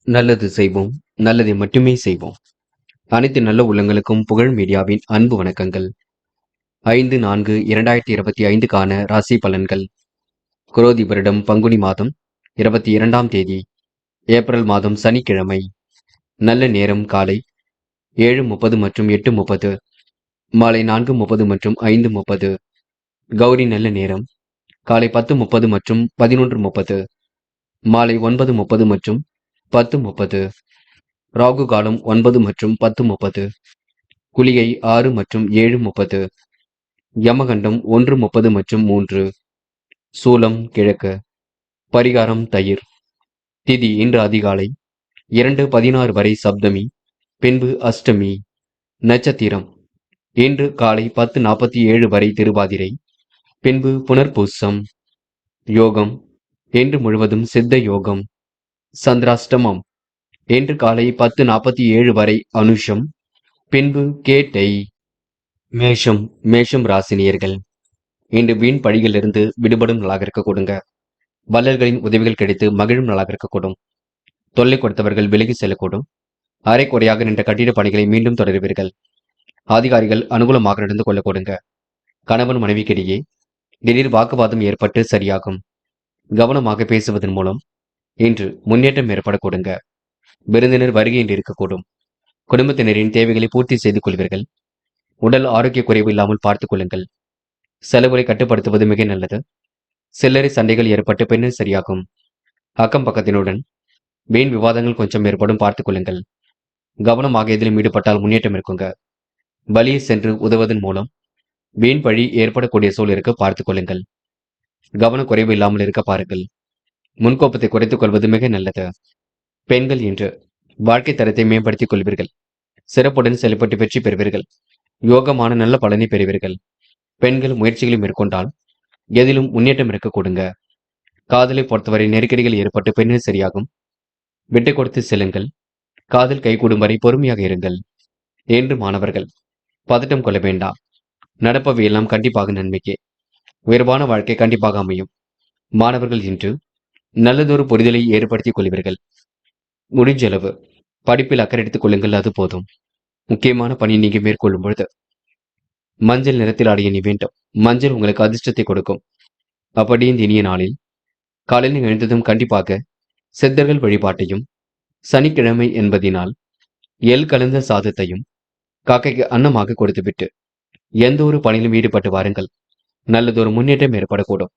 நல்லது செய்வோம், நல்லதை மட்டுமே செய்வோம். அனைத்து நல்ல உள்ளங்களுக்கும் புகழ் மீடியாவின் அன்பு வணக்கங்கள். 5/4/2025க்கான ராசி பலன்கள். குரோதி வருடம் பங்குனி மாதம் 22ஆம் தேதி, ஏப்ரல் மாதம் சனிக்கிழமை. நல்ல நேரம் காலை 7:30 மற்றும் 8:30, மாலை 4:30 மற்றும் 5:30. கௌரி நல்ல நேரம் காலை 10:30 மற்றும் 11:30, மாலை 9:30 மற்றும் 10:30. ராகு காலம் 9 மற்றும் 10:30, குளிகை 6 மற்றும் 7:30, யமகண்டம் 1:30 மற்றும் 3, சூலம் கிழக்கு, பரிகாரம் தயிர். திதி இன்று அதிகாலை 2:16 வரை சப்தமி, பின்பு அஷ்டமி. நட்சத்திரம் இன்று காலை 10:47 வரை திருவாதிரை, பின்பு புனர்பூசம். யோகம் இன்று முழுவதும் சித்த யோகம். சந்திராஷ்டமம் இன்று காலை 10:47 வரை அனுஷம், பின்பு கேட்டை. மேஷம் ராசினியர்கள் இன்று வீண் பழிகளிலிருந்து விடுபடும் நாளாக இருக்க கொடுங்க. வள்ளல்களின் உதவிகள் கிடைத்து மகிழும் நாளாக இருக்கக்கூடும். தொல்லை கொடுத்தவர்கள் விலகி செல்லக்கூடும். அரை குறையாக நின்ற கட்டிட பணிகளை மீண்டும் தொடருவீர்கள். அதிகாரிகள் அனுகூலமாக நடந்து கொள்ள கொடுங்க. கணவன் மனைவிக்கிடையே திடீர் வாக்குவாதம் ஏற்பட்டு சரியாகும். கவனமாக பேசுவதன் மூலம் இன்று முன்னேற்றம் ஏற்பட கொடுங்க. விருந்தினர் வருகை என்று இருக்கக்கூடும். குடும்பத்தினரின் தேவைகளை பூர்த்தி செய்து கொள்வீர்கள். உடல் ஆரோக்கிய குறைவு இல்லாமல் பார்த்துக் கொள்ளுங்கள். செலவுகளை கட்டுப்படுத்துவது மிக நல்லது. சில்லறை சண்டைகள் ஏற்பட்டு பின்னர் சரியாகும். அக்கம் பக்கத்தினுடன் வீண் விவாதங்கள் கொஞ்சம் ஏற்படும், பார்த்துக் கொள்ளுங்கள். கவனமாக எதிலும் ஈடுபட்டால் முன்னேற்றம் இருக்குங்க. வழியே சென்று உதவுவதன் மூலம் வீண் பழி ஏற்படக்கூடிய சூழலுக்கு பார்த்துக் கொள்ளுங்கள். கவனக்குறைவு இல்லாமல் இருக்க பாருங்கள். முன்கோப்பத்தை குறைத்துக் கொள்வது மிக நல்லது. பெண்கள் இன்று வாழ்க்கை தரத்தை மேம்படுத்திக் கொள்வீர்கள். சிறப்புடன் செயல்பட்டு வெற்றி பெறுவீர்கள். யோகமான நல்ல பலனை பெறுவீர்கள். பெண்கள் முயற்சிகளை மேற்கொண்டால் எதிலும் முன்னேற்றம் இருக்க கொடுங்க. காதலை பொறுத்தவரை நெருக்கடிகள் ஏற்பட்டு பின்னர் சரியாகும். விட்டு கொடுத்து செல்லுங்கள். காதல் கைகூடும் வரை பொறுமையாக இருங்கள். என்று மாணவர்கள் பதட்டம் கொள்ள வேண்டாம். நடப்பவை எல்லாம் கண்டிப்பாக நன்மைக்கே. உயர்வான வாழ்க்கை கண்டிப்பாக அமையும். மாணவர்கள் இன்று நல்லதொரு புரிதலை ஏற்படுத்திக் கொள்வீர்கள். முடிஞ்சளவு படிப்பில் அக்கறை எடுத்துக் கொள்ளுங்கள், அது போதும். முக்கியமான பணி நீங்க மேற்கொள்ளும் பொழுது மஞ்சள் நிறத்தில் ஆடைய நீ வேண்டும். மஞ்சள் உங்களுக்கு அதிர்ஷ்டத்தை கொடுக்கும். அப்படி இந்த இனிய நாளில் காலையில் எழுந்ததும் கண்டிப்பாக சித்தர்கள் வழிபாட்டையும், சனிக்கிழமை என்பதினால் எள் கலந்த சாதத்தையும் காக்கைக்கு அன்னமாக கொடுத்துவிட்டு எந்த ஒரு பணியிலும் ஈடுபட்டு வாருங்கள். நல்லதொரு முன்னேற்றம் ஏற்படக்கூடும்.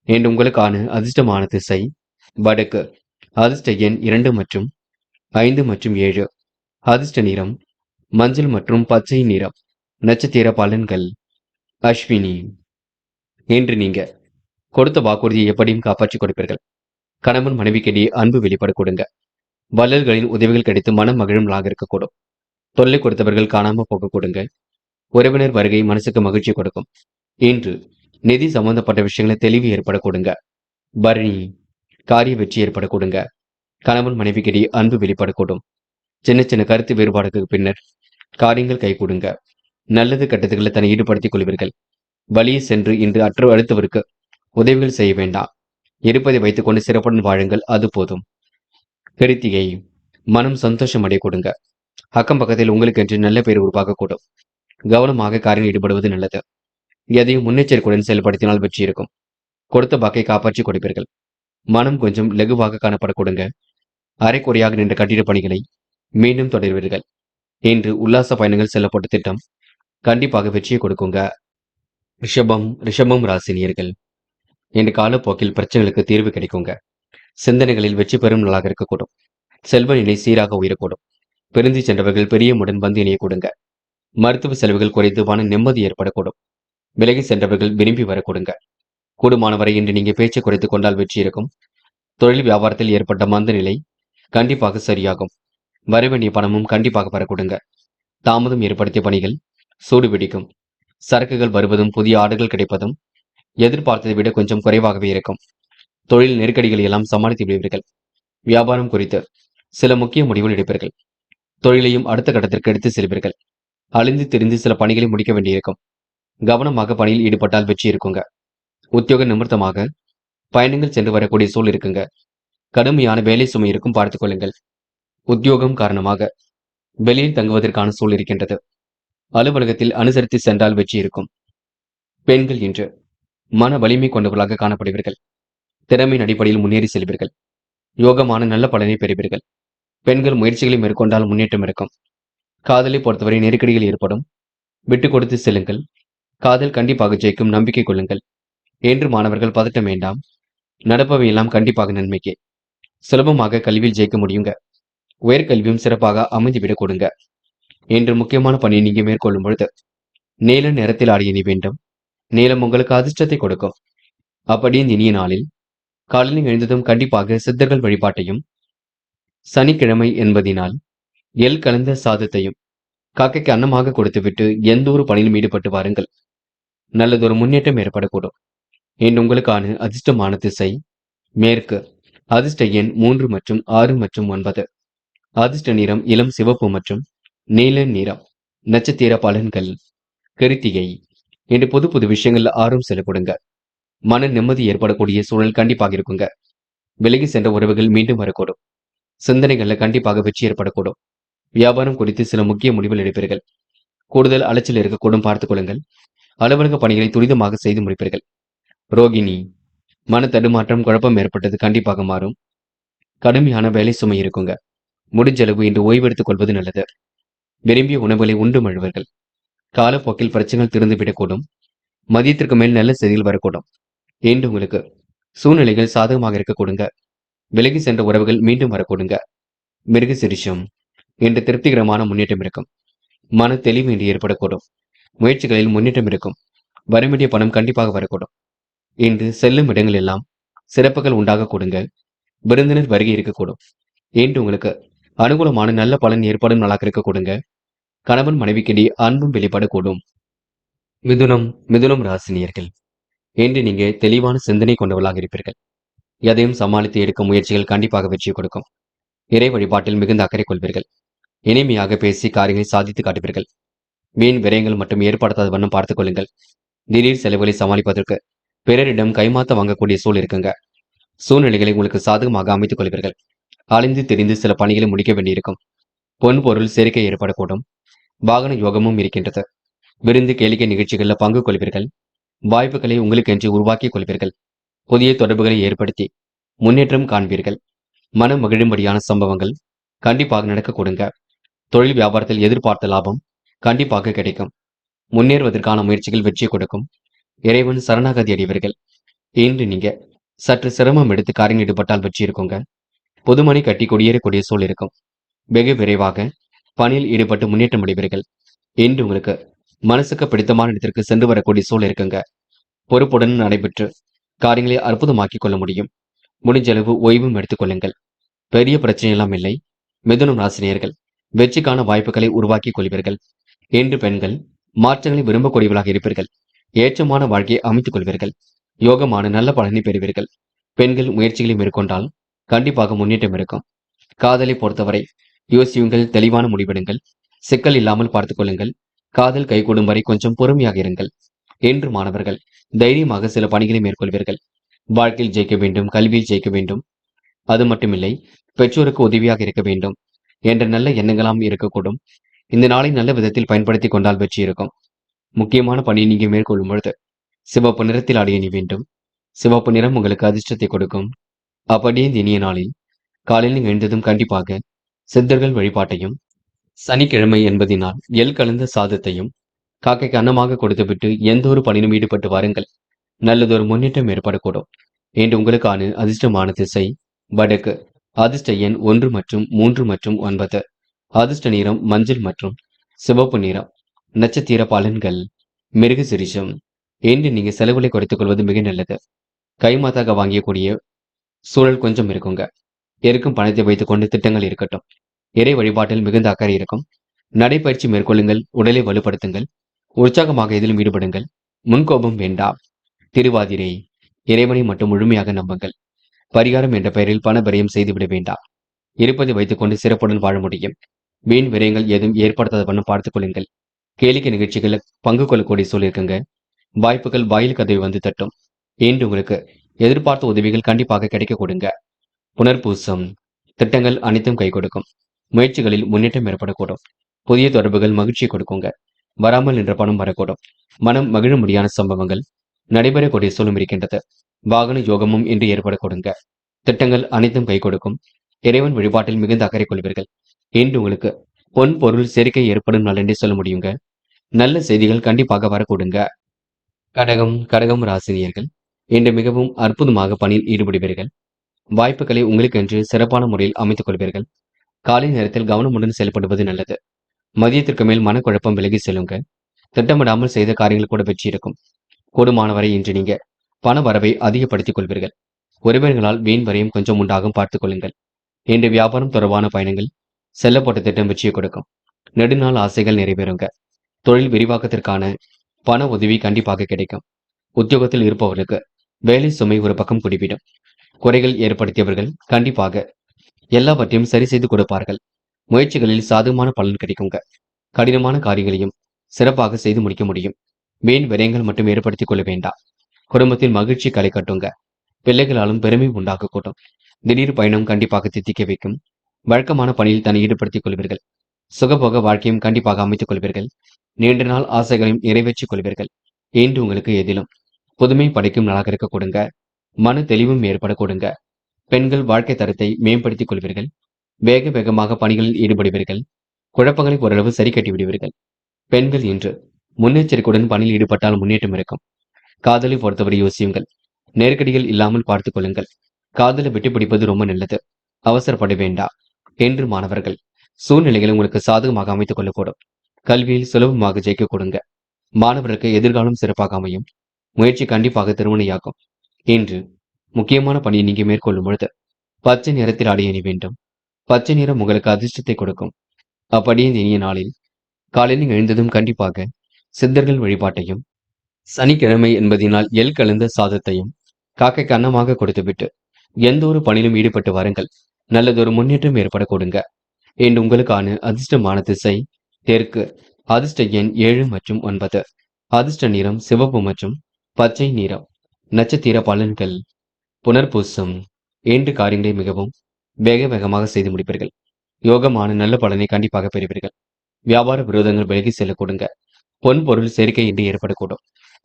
என்று உங்களுக்கான அதிர்ஷ்டமான திசை வடக்கு. அதிர்ஷ்ட எண் 2 மற்றும் 5 மற்றும் 7. அதிர்ஷ்ட நிறம் மஞ்சள் மற்றும் பச்சை நிறம். நட்சத்திர பலன்கள். அஸ்வினி. இன்று நீங்க கொடுத்த வாக்குறுதியை எப்படியும் காப்பாற்றிக் கொடுப்பீர்கள். கணவன் மனைவிக்கிடையே அன்பு வெளிப்பட கொடுங்க. வள்ளல்களின் உதவிகள் கிடைத்து மனம் மகிழும் நாளாக இருக்கக்கூடும். தொல்லை கொடுத்தவர்கள் காணாம போக கொடுங்க. உறவினர் வருகை மனசுக்கு மகிழ்ச்சி கொடுக்கும். இன்று நிதி சம்பந்தப்பட்ட விஷயங்களை தெளிவு ஏற்பட கொடுங்க. பரணி. காரிய வெற்றி ஏற்பட கொடுங்க. கணவன் மனைவிக்கிடையே அன்பு வெளிப்படக்கூடும். சின்ன சின்ன கருத்து வேறுபாடுக்கு பின்னர் காரியங்கள் கை கொடுங்க. நல்லது கட்டத்துக்களை தன்னை ஈடுபடுத்திக் கொள்வீர்கள். வழியே சென்று இன்று அடுத்தவருக்கு உதவிகள் செய்ய வேண்டாம். இருப்பதை வைத்துக் கொண்டு சிறப்புடன் வாழுங்கள், அது போதும். கிருத்திகை. மனம் சந்தோஷம் அடைய கொடுங்க. அக்கம் பக்கத்தில் உங்களுக்கு என்று நல்ல பெயர் உருவாகக்கூடும். கவனமாக காரியம் ஈடுபடுவது நல்லது. எதையும் முன்னெச்சரிக்கையுடன் செயல்படுத்தினால் வெற்றி இருக்கும். கொடுத்த வாக்கை காப்பாற்றி கொடுப்பீர்கள். மனம் கொஞ்சம் லகுவாக காணப்பட கொடுங்க. அரைக்குறையாக நின்ற கட்டிட பணிகளை மீண்டும் தொடர்வீர்கள். இன்று உல்லாச பயணங்கள் செல்லப்பட்ட திட்டம் கண்டிப்பாக வெற்றியை கொடுக்குங்க. ரிஷபம் ராசினியர்கள் இன்று காலப்போக்கில் பிரச்சனைகளுக்கு தீர்வு கிடைக்குங்க. சிந்தனைகளில் வெற்றி பெறும் நாளாக இருக்கக்கூடும். செல்வ நிலை சீராக உயரக்கூடும். பிரிந்து சென்றவர்கள் பெரியமுடன் வந்து இணைய கொடுங்க. மருத்துவ செலவுகள் குறைந்து மன நிம்மதி ஏற்படக்கூடும். விலகி சென்றவர்கள் விரும்பி வரக்கூடுங்க. கூடுமானவரை இன்று நீங்க பேச்சை குறைத்துக் கொண்டால் வெற்றி இருக்கும். தொழில் வியாபாரத்தில் ஏற்பட்ட மந்த நிலை கண்டிப்பாக சரியாகும். வரவேண்டிய பணமும் கண்டிப்பாக பெறக்கூடுங்க. தாமதம் ஏற்படுத்திய பணிகள் சூடு பிடிக்கும். சரக்குகள் வருவதும் புதிய ஆர்டர்கள் கிடைப்பதும் எதிர்பார்த்ததை விட கொஞ்சம் குறைவாகவே இருக்கும். தொழில் நெருக்கடிகளை எல்லாம் சமாளித்து விடுவீர்கள். வியாபாரம் குறித்து சில முக்கிய முடிவுகள் எடுப்பீர்கள். தொழிலையும் அடுத்த கட்டத்திற்கு எடுத்து செல்வீர்கள். அழிந்து திரிந்து சில பணிகளை முடிக்க வேண்டியிருக்கும். கவனமாக பணியில் ஈடுபட்டால் வெற்றி இருக்குங்க. உத்தியோக நிமித்தமாக பயணங்கள் சென்று வரக்கூடிய சூழல் இருக்குங்க. கடுமையான வேலை சுமை இருக்கும், பார்த்துக் கொள்ளுங்கள். உத்தியோகம் காரணமாக வெளியில் தங்குவதற்கான சூழல் இருக்கின்றது. அலுவலகத்தில் அனுசரித்து சென்றால் வெற்றி இருக்கும். பெண்கள் இன்று மன வலிமை கொண்டவர்களாக காணப்படுவீர்கள். திறமையின் அடிப்படையில் முன்னேறி செல்வீர்கள். யோகமான நல்ல பலனை பெறுவீர்கள். பெண்கள் முயற்சிகளை மேற்கொண்டால் முன்னேற்றம் இருக்கும். காதலை பொறுத்தவரை நெருக்கடிகள் ஏற்படும். விட்டு கொடுத்து செல்லுங்கள். காதல் கண்டிப்பாக ஜெயிக்கும், நம்பிக்கை கொள்ளுங்கள். என்று மாணவர்கள் பதட்டம் வேண்டாம். நடப்பவை எல்லாம் கண்டிப்பாக நன்மைக்கு. சுலபமாக கல்வியில் ஜெயிக்க முடியுங்க. உயர்கல்வியும் சிறப்பாக அமைந்துவிடக் கொடுங்க. என்று முக்கியமான பணியை நீங்க மேற்கொள்ளும் பொழுது நீல நிறத்தில் ஆடிய நீ வேண்டும். நீலம் உங்களுக்கு அதிர்ஷ்டத்தை கொடுக்கும். அப்படி இந்த இனிய நாளில் காலையில் எழுந்ததும் கண்டிப்பாக சித்தர்கள் வழிபாட்டையும், சனிக்கிழமை என்பதினால் எள் கலந்த சாதத்தையும் காக்கைக்கு அன்னமாக கொடுத்துவிட்டு எந்த ஒரு பணியிலும் ஈடுபட்டு வாருங்கள். நல்லதொரு முன்னேற்றம் ஏற்படக்கூடும். இன்று உங்களுக்கான அதிர்ஷ்டமான திசை மேற்கு. அதிர்ஷ்ட எண் 3 மற்றும் 6 மற்றும் 9. அதிர்ஷ்ட நிறம் இளம் சிவப்பு மற்றும் நீல நிறம். நட்சத்திர பலன்கள். கிருத்திகை. இன்று புது புது விஷயங்கள்ல ஆர்வம் செலுப்படுங்க. மன நிம்மதி ஏற்படக்கூடிய சூழல் கண்டிப்பாக இருக்குங்க. விலகி சென்ற உறவுகள் மீண்டும் வரக்கூடும். சிந்தனைகள்ல கண்டிப்பாக வெற்றி ஏற்படக்கூடும். வியாபாரம் குறித்து சில முக்கிய முடிவுகள் எடுப்பீர்கள். கூடுதல் அலைச்சல் இருக்கக்கூடும், பார்த்துக் கொள்ளுங்கள். அலுவலக பணிகளை துரிதமாக செய்து முடிப்பீர்கள். ரோகிணி. மன தடுமாற்றம், குழப்பம் ஏற்பட்டது கண்டிப்பாக மாறும். கடுமையான வேலை சுமை இருக்குங்க. முடிஞ்சளவு இன்று ஓய்வெடுத்துக் கொள்வது நல்லது. விரும்பிய உணவுகளை உண்டு மழுவர்கள். காலப்போக்கில் பிரச்சனைகள் திறந்துவிடக்கூடும். மதியத்திற்கு மேல் நல்ல செய்திகள் வரக்கூடும். இன்று உங்களுக்கு சூழ்நிலைகள் சாதகமாக இருக்க கொடுங்க. விலகி சென்ற உறவுகள் மீண்டும் வரக்கூடுங்க. மிருக சிரிஷம். இன்று திருப்திகரமான முன்னேற்றம் இருக்கும். மன தெளிவு இன்று ஏற்படக்கூடும். முயற்சிகளில் முன்னேற்றம் இருக்கும். வரவேண்டிய பணம் கண்டிப்பாக வரக்கூடும். இன்று செல்லும் இடங்கள் எல்லாம் சிறப்புகள் உண்டாக கொடுங்க. விருந்தினர் வருகை இருக்கக்கூடும். இன்று உங்களுக்கு அனுகூலமான நல்ல பலன் ஏற்படும் நாளாக இருக்க கொடுங்க. கணவன் மனைவிக்கிடையே அன்பும் வெளிப்படக்கூடும். மிதுனம் ராசினியர்கள். இன்று நீங்க தெளிவான சிந்தனை கொண்டவர்களாக இருப்பீர்கள். எதையும் சமாளித்து எடுக்கும் முயற்சிகள் கண்டிப்பாக வெற்றி கொடுக்கும். இறை வழிபாட்டில் மிகுந்த அக்கறை கொள்வீர்கள். இனிமையாக பேசி காரியங்களை சாதித்து காட்டுவீர்கள். வீண் விரயங்கள் மற்றும் ஏற்படுத்தாத வண்ணம் பார்த்துக் கொள்ளுங்கள். திடீர் செலவுகளை சமாளிப்பதற்கு பிறரிடம் கைமாத்த வாங்கக்கூடிய சூழல் இருக்குங்க. சூழ்நிலைகளை உங்களுக்கு சாதகமாக அமைத்துக் கொள்வீர்கள். அலைந்து திரிந்து சில பணிகளை முடிக்க வேண்டியிருக்கும். பொன் பொருள் சேர்க்கை ஏற்படக்கூடும். வாகன யோகமும் இருக்கின்றது. விருந்து கேளிக்கை நிகழ்ச்சிகளில் பங்கு கொள்வீர்கள். வாய்ப்புகளை உங்களுக்கென்று உருவாக்கிக் கொள்வீர்கள். புதிய தொடர்புகளை ஏற்படுத்தி முன்னேற்றம் காண்பீர்கள். மனம் மகிழும்படியான சம்பவங்கள் கண்டிப்பாக நடக்க கொடுங்க. தொழில் வியாபாரத்தில் எதிர்பார்த்த லாபம் கண்டிப்பாக கிடைக்கும். முன்னேறுவதற்கான முயற்சிகள் வெற்றி கொடுக்கும். இறைவன் சரணாகதி அடைவீர்கள். இன்று நீங்க சற்று சிரமம் எடுத்து காரியம் ஈடுபட்டால் வெற்றி இருக்குங்க. புதுமனை கட்டி குடியேறக்கூடிய சூழல் இருக்கும். வெகு விரைவாக பணியில் ஈடுபட்டு முன்னேற்றம் அடைவீர்கள். இன்று உங்களுக்கு மனசுக்கு பிடித்தமான இடத்திற்கு சென்று வரக்கூடிய சூழல் இருக்குங்க. பொறுப்புடன் நடைபெற்று காரியங்களை அற்புதமாக்கிக் கொள்ள முடியும். முடிஞ்சளவு ஓய்வும் எடுத்துக் கொள்ளுங்கள். பெரிய பிரச்சனை எல்லாம் இல்லை. மிதுனம் ராசினியர்கள் வெற்றிக்கான வாய்ப்புகளை உருவாக்கிக் கொள்வீர்கள். இன்று பெண்கள் மாற்றங்களை விரும்பக்கூடியவர்களாக இருப்பீர்கள். ஏற்றமான வாழ்க்கையை அமைத்துக் கொள்வீர்கள். யோகமான நல்ல பலனை பெறுவீர்கள். பெண்கள் முயற்சிகளை மேற்கொண்டால் கண்டிப்பாக முன்னேற்றம் இருக்கும். காதலை பொறுத்தவரை யோசியுங்கள், தெளிவான முடிவெடுங்கள். சிக்கல் இல்லாமல் பார்த்துக் கொள்ளுங்கள். காதல் கைகூடும் வரை கொஞ்சம் பொறுமையாக இருங்கள். என்று மாணவர்கள் தைரியமாக சில பணிகளை மேற்கொள்வீர்கள். வாழ்க்கையில் ஜெயிக்க வேண்டும், கல்வியில் ஜெயிக்க வேண்டும், அது மட்டுமில்லை பெற்றோருக்கு உதவியாக இருக்க வேண்டும் என்ற நல்ல எண்ணங்களாம் இருக்கக்கூடும். இந்த நாளை நல்ல விதத்தில் பயன்படுத்திக் கொண்டால் வெற்றி இருக்கும். முக்கியமான பணியை நீங்க மேற்கொள்ளும் பொழுது சிவப்பு நிறத்தில் ஆடிய நீ வேண்டும். சிவப்பு நிறம் உங்களுக்கு அதிர்ஷ்டத்தை கொடுக்கும். அப்படியே இந்த இனிய நாளில் காலையில் நீங்க எழுந்ததும் கண்டிப்பாக சித்தர்கள் வழிபாட்டையும், சனிக்கிழமை என்பதினால் எள் கலந்த சாதத்தையும் காக்கைக்கு அன்னமாக கொடுத்துவிட்டு எந்த ஒரு பணியிலும் ஈடுபட்டு வாருங்கள். நல்லதொரு முன்னேற்றம் ஏற்படக்கூடும். இன்று உங்களுக்கான அதிர்ஷ்டமான திசை வடக்கு. அதிர்ஷ்ட எண் 1 மற்றும் 3 மற்றும் 9. அதிர்ஷ்ட நிறம் மஞ்சள் மற்றும் சிவப்பு நிறம். நட்சத்திர பலன்கள். மிருக சிரிஷம். இன்று நீங்க செலவுகளை குறைத்துக் கொள்வது மிக நல்லது. கைமாத்தாக வாங்கியக்கூடிய சூழல் கொஞ்சம் இருக்குங்க. இருக்கும் பணத்தை வைத்துக் கொண்டு திட்டங்கள் இருக்கட்டும். இறை வழிபாட்டில் மிகுந்த அக்கறை இருக்கும். நடைபயிற்சி மேற்கொள்ளுங்கள். உடலை வலுப்படுத்துங்கள். உற்சாகமாக இதிலும் ஈடுபடுங்கள். முன்கோபம் வேண்டாம். திருவாதிரை. இறைவனை மட்டும் முழுமையாக நம்புங்கள். பரிகாரம் என்ற பெயரில் பண விரயம் செய்துவிட வேண்டாம். இருப்பதை வைத்துக் கொண்டு சிறப்புடன் வாழ முடியும். வீண் விரயங்கள் எதுவும் ஏற்படுத்தாத வண்ணம் பார்த்துக் கொள்ளுங்கள். கேளிக்கை நிகழ்ச்சிகளில் பங்கு கொள்ளக்கூடிய சூழல் இருக்குங்க. வாய்ப்புகள் வாயில் கதவை வந்து தட்டும். இன்று உங்களுக்கு எதிர்பார்த்த உதவிகள் கண்டிப்பாக கிடைக்க கொடுங்க. புனர்பூசம். திட்டங்கள் அனைத்தும் கை கொடுக்கும். முயற்சிகளில் முன்னேற்றம் ஏற்படக்கூடும். புதிய தொடர்புகள் மகிழ்ச்சியை கொடுக்குங்க. வராமல் நின்ற பணம் வரக்கூடும். மனம் மகிழ முடியாத சம்பவங்கள் நடைபெறக்கூடிய சூழலும் இருக்கின்றது. வாகன யோகமும் இன்று ஏற்படக்கூடுங்க. திட்டங்கள் அனைத்தும் கை கொடுக்கும். இறைவன் வழிபாட்டில் மிகுந்த அக்கறை கொள்வீர்கள். இன்று உங்களுக்கு பொன் பொருள் சேர்க்கை ஏற்படும் நாள் என்றே சொல்ல முடியுங்க. நல்ல செய்திகள் கண்டிப்பாக வரக்கூடுங்க. கடகம் ராசினியர்கள் இன்று மிகவும் அற்புதமாக பணியில் ஈடுபடுவீர்கள். வாய்ப்புகளை உங்களுக்கென்று சிறப்பான முறையில் அமைத்துக் கொள்வீர்கள். காலை நேரத்தில் கவனமுடன் செயல்படுவது நல்லது. மதியத்திற்கு மேல் மனக்குழப்பம் விலகி செல்லுங்க. திட்டமிடாமல் செய்த காரியங்கள் கூட வெற்றி இருக்கும். கூடுமானவரை இன்று நீங்க பண வரவை அதிகப்படுத்திக் கொள்வீர்கள். உறவினர்களால் வீண் வரையும் கொஞ்சம் உண்டாகும் பார்த்துக் கொள்ளுங்கள். இன்று வியாபாரம் தொடர்பான பயணங்கள் செல்லப்பட்ட திட்டம் வெற்றியை கொடுக்கும். நெடுநாள் ஆசைகள் நிறைவேறுங்க. தொழில் விரிவாக்கத்திற்கான பண உதவி கண்டிப்பாக கிடைக்கும். உத்தியோகத்தில் இருப்பவர்களுக்கு வேலை சுமை ஒரு பக்கம் குடிவிடும். குறைகள் ஏற்படுத்தியவர்கள் கண்டிப்பாக எல்லாவற்றையும் சரி செய்து கொடுப்பார்கள். முயற்சிகளில் சாதகமான பலன் கிடைக்குங்க. கடினமான காரியங்களையும் சிறப்பாக செய்து முடிக்க முடியும். வீண் விரயங்கள் மட்டும் ஏற்படுத்திக் கொள்ள வேண்டாம். குடும்பத்தில் மகிழ்ச்சி களை கட்டுங்க. பிள்ளைகளாலும் பெருமை உண்டாகக்கூடும். திடீர் பயணம் கண்டிப்பாக தித்திக்க வைக்கும். வழக்கமான பணியில் தன்னை ஈடுபடுத்திக் கொள்வீர்கள். சுகபோக வாழ்க்கையும் கண்டிப்பாக அமைத்துக் கொள்வீர்கள். நீண்ட நாள் ஆசைகளையும் நிறைவேற்றிக் கொள்வீர்கள். இன்று உங்களுக்கு எதிலும் புதுமை படைக்கும் நாளாக இருக்க கொடுங்க. மன தெளிவும் ஏற்பட கொடுங்க. பெண்கள் வாழ்க்கை தரத்தை மேம்படுத்திக் கொள்வீர்கள். வேக வேகமாக பணிகளில் ஈடுபடுவீர்கள். குழப்பங்களை ஓரளவு சரி கட்டி விடுவீர்கள். பெண்கள் இன்று முன்னெச்சரிக்கையுடன் பணியில் ஈடுபட்டால் முன்னேற்றம் இருக்கும். காதலை பொறுத்தவரை யோசியுங்கள். நெருக்கடிகள் இல்லாமல் பார்த்துக் கொள்ளுங்கள். காதலை விட்டு பிடிப்பது ரொம்ப நல்லது. அவசரப்பட வேண்டாம். என்று மாணவர்கள் சூழ்நிலைகளை உங்களுக்கு சாதகமாக அமைத்துக் கொள்ளக்கூடும். கல்வியில் சுலபமாக ஜெயிக்க கொடுங்க. மாணவர்களுக்கு எதிர்காலம் சிறப்பாக அமையும். முயற்சி கண்டிப்பாக திருமணையாகும். இன்று முக்கியமான பணியை நீங்க மேற்கொள்ளும் பொழுது பச்சை நிறத்தில் ஆடை அணி வேண்டும். பச்சை நிறம் உங்களுக்கு அதிர்ஷ்டத்தை கொடுக்கும். அப்படியே இந்த இனிய நாளில் காலையில் எழுந்ததும் கண்டிப்பாக சித்தர்கள் வழிபாட்டையும் சனிக்கிழமை என்பதினால் எள் கலந்த சாதத்தையும் காக்கைக்கு அன்னமாக கொடுத்துவிட்டு எந்த ஒரு பணியிலும் ஈடுபட்டு வாருங்கள். நல்லதொரு முன்னேற்றம் ஏற்பட கொடுங்க. இன்று உங்களுக்கான அதிர்ஷ்டமான திசை தெற்கு. அதிர்ஷ்ட எண் 7 மற்றும் 9. அதிர்ஷ்ட நிறம் சிவப்பு மற்றும் பச்சை நிறம். நட்சத்திர பலன்கள் புனர்பூசம். இன்று காரியங்களை மிகவும் வேக வேகமாக செய்து முடிப்பீர்கள். யோகமான நல்ல பலனை கண்டிப்பாக பெறுவீர்கள். வியாபார விரோதங்கள் விலகி செல்ல கொடுங்க. பொன் பொருள் சேர்க்கை இன்று ஏற்படக்கூடும்.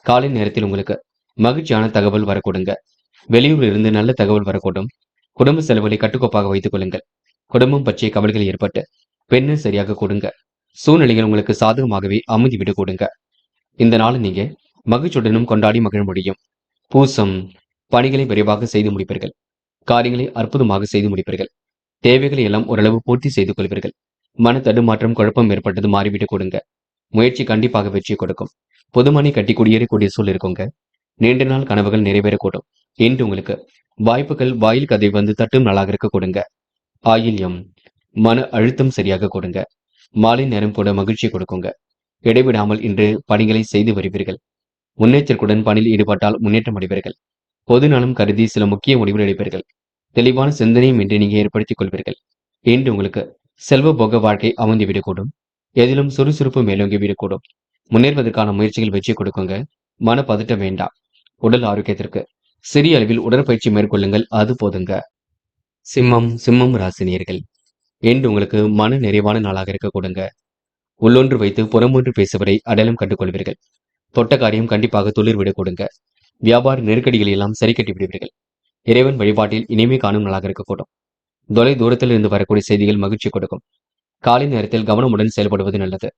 காலை நேரத்தில் உங்களுக்கு மகிழ்ச்சியான தகவல் வரக்கூடுங்க. வெளியூரில் இருந்து நல்ல தகவல் வரக்கூடும். குடும்ப செலவுகளை கட்டுக்கோப்பாக வைத்துக் கொள்ளுங்கள். குடும்பம் பற்றிய கவலைகள் ஏற்பட்டு பெண்ணை சரியாக கொடுங்க. சூழ்நிலைகள் உங்களுக்கு சாதகமாகவே அமைதிவிட கொடுங்க. இந்த நாளை நீங்க மகிழ்ச்சியுடனும் கொண்டாடி மகிழ முடியும். பூசம். பணிகளை விரைவாக செய்து முடிப்பீர்கள். காரியங்களை அற்புதமாக செய்து முடிப்பீர்கள். தேவைகளை எல்லாம் ஓரளவு பூர்த்தி செய்து கொள்வீர்கள். மன தடுமாற்றம் குழப்பம் ஏற்பட்டது மாறிவிட்டு கொடுங்க. முயற்சி கண்டிப்பாக வெற்றி கொடுக்கும். பொதுமனை கட்டி குடியேறக்கூடிய சூழல் இருக்குங்க. நீண்ட நாள் கனவுகள் நிறைவேறக்கூடும். இன்று உங்களுக்கு வாய்ப்புகள் வாயில் கதை வந்து தட்டும் நாளாக இருக்க கொடுங்க. ஆயில்யம். மன அழுத்தம் சரியாக கொடுங்க. மாலை நேரம் கூட மகிழ்ச்சி கொடுக்குங்க. இடைவிடாமல் இன்று பணிகளை செய்து வருவீர்கள். முன்னெச்சரிக்கையுடன் பணியில் ஈடுபட்டால் முன்னேற்றம் அடைவீர்கள். பொது நலம் கருதி சில முக்கிய முடிவுகள் எடுப்பீர்கள். தெளிவான சிந்தனையும் இன்று நீங்க ஏற்படுத்திக் கொள்வீர்கள். இன்று உங்களுக்கு செல்வ போக வாழ்க்கை அமைந்துவிடக்கூடும். எதிலும் சுறுசுறுப்பு மேலோங்கி விடக்கூடும். முன்னேறுவதற்கான முயற்சிகள் வெற்றி கொடுக்குங்க. மன பதட்டம் வேண்டாம். உடல் ஆரோக்கியத்திற்கு சிறிய அளவில் உடற்பயிற்சி மேற்கொள்ளுங்கள். அது போதுங்க. சிம்மம் ராசினியர்கள் இன்று உங்களுக்கு மன நிறைவான நாளாக இருக்க கொடுங்க. உள்ளொன்று வைத்து புறமொன்று பேசுவதை அடையாளம் கண்டுகொள்வீர்கள். தொட்ட காரியம் கண்டிப்பாக துளிர் விட கொடுங்க. வியாபார நெருக்கடிகளை எல்லாம் சரி கட்டி விடுவீர்கள். இறைவன் வழிபாட்டில் இனிமை காணும் நாளாக இருக்கக்கூடும். தொலை தூரத்தில் இருந்து வரக்கூடிய செய்திகள் மகிழ்ச்சி கொடுக்கும். காலை நேரத்தில் கவனமுடன் செயல்படுவது நல்லது.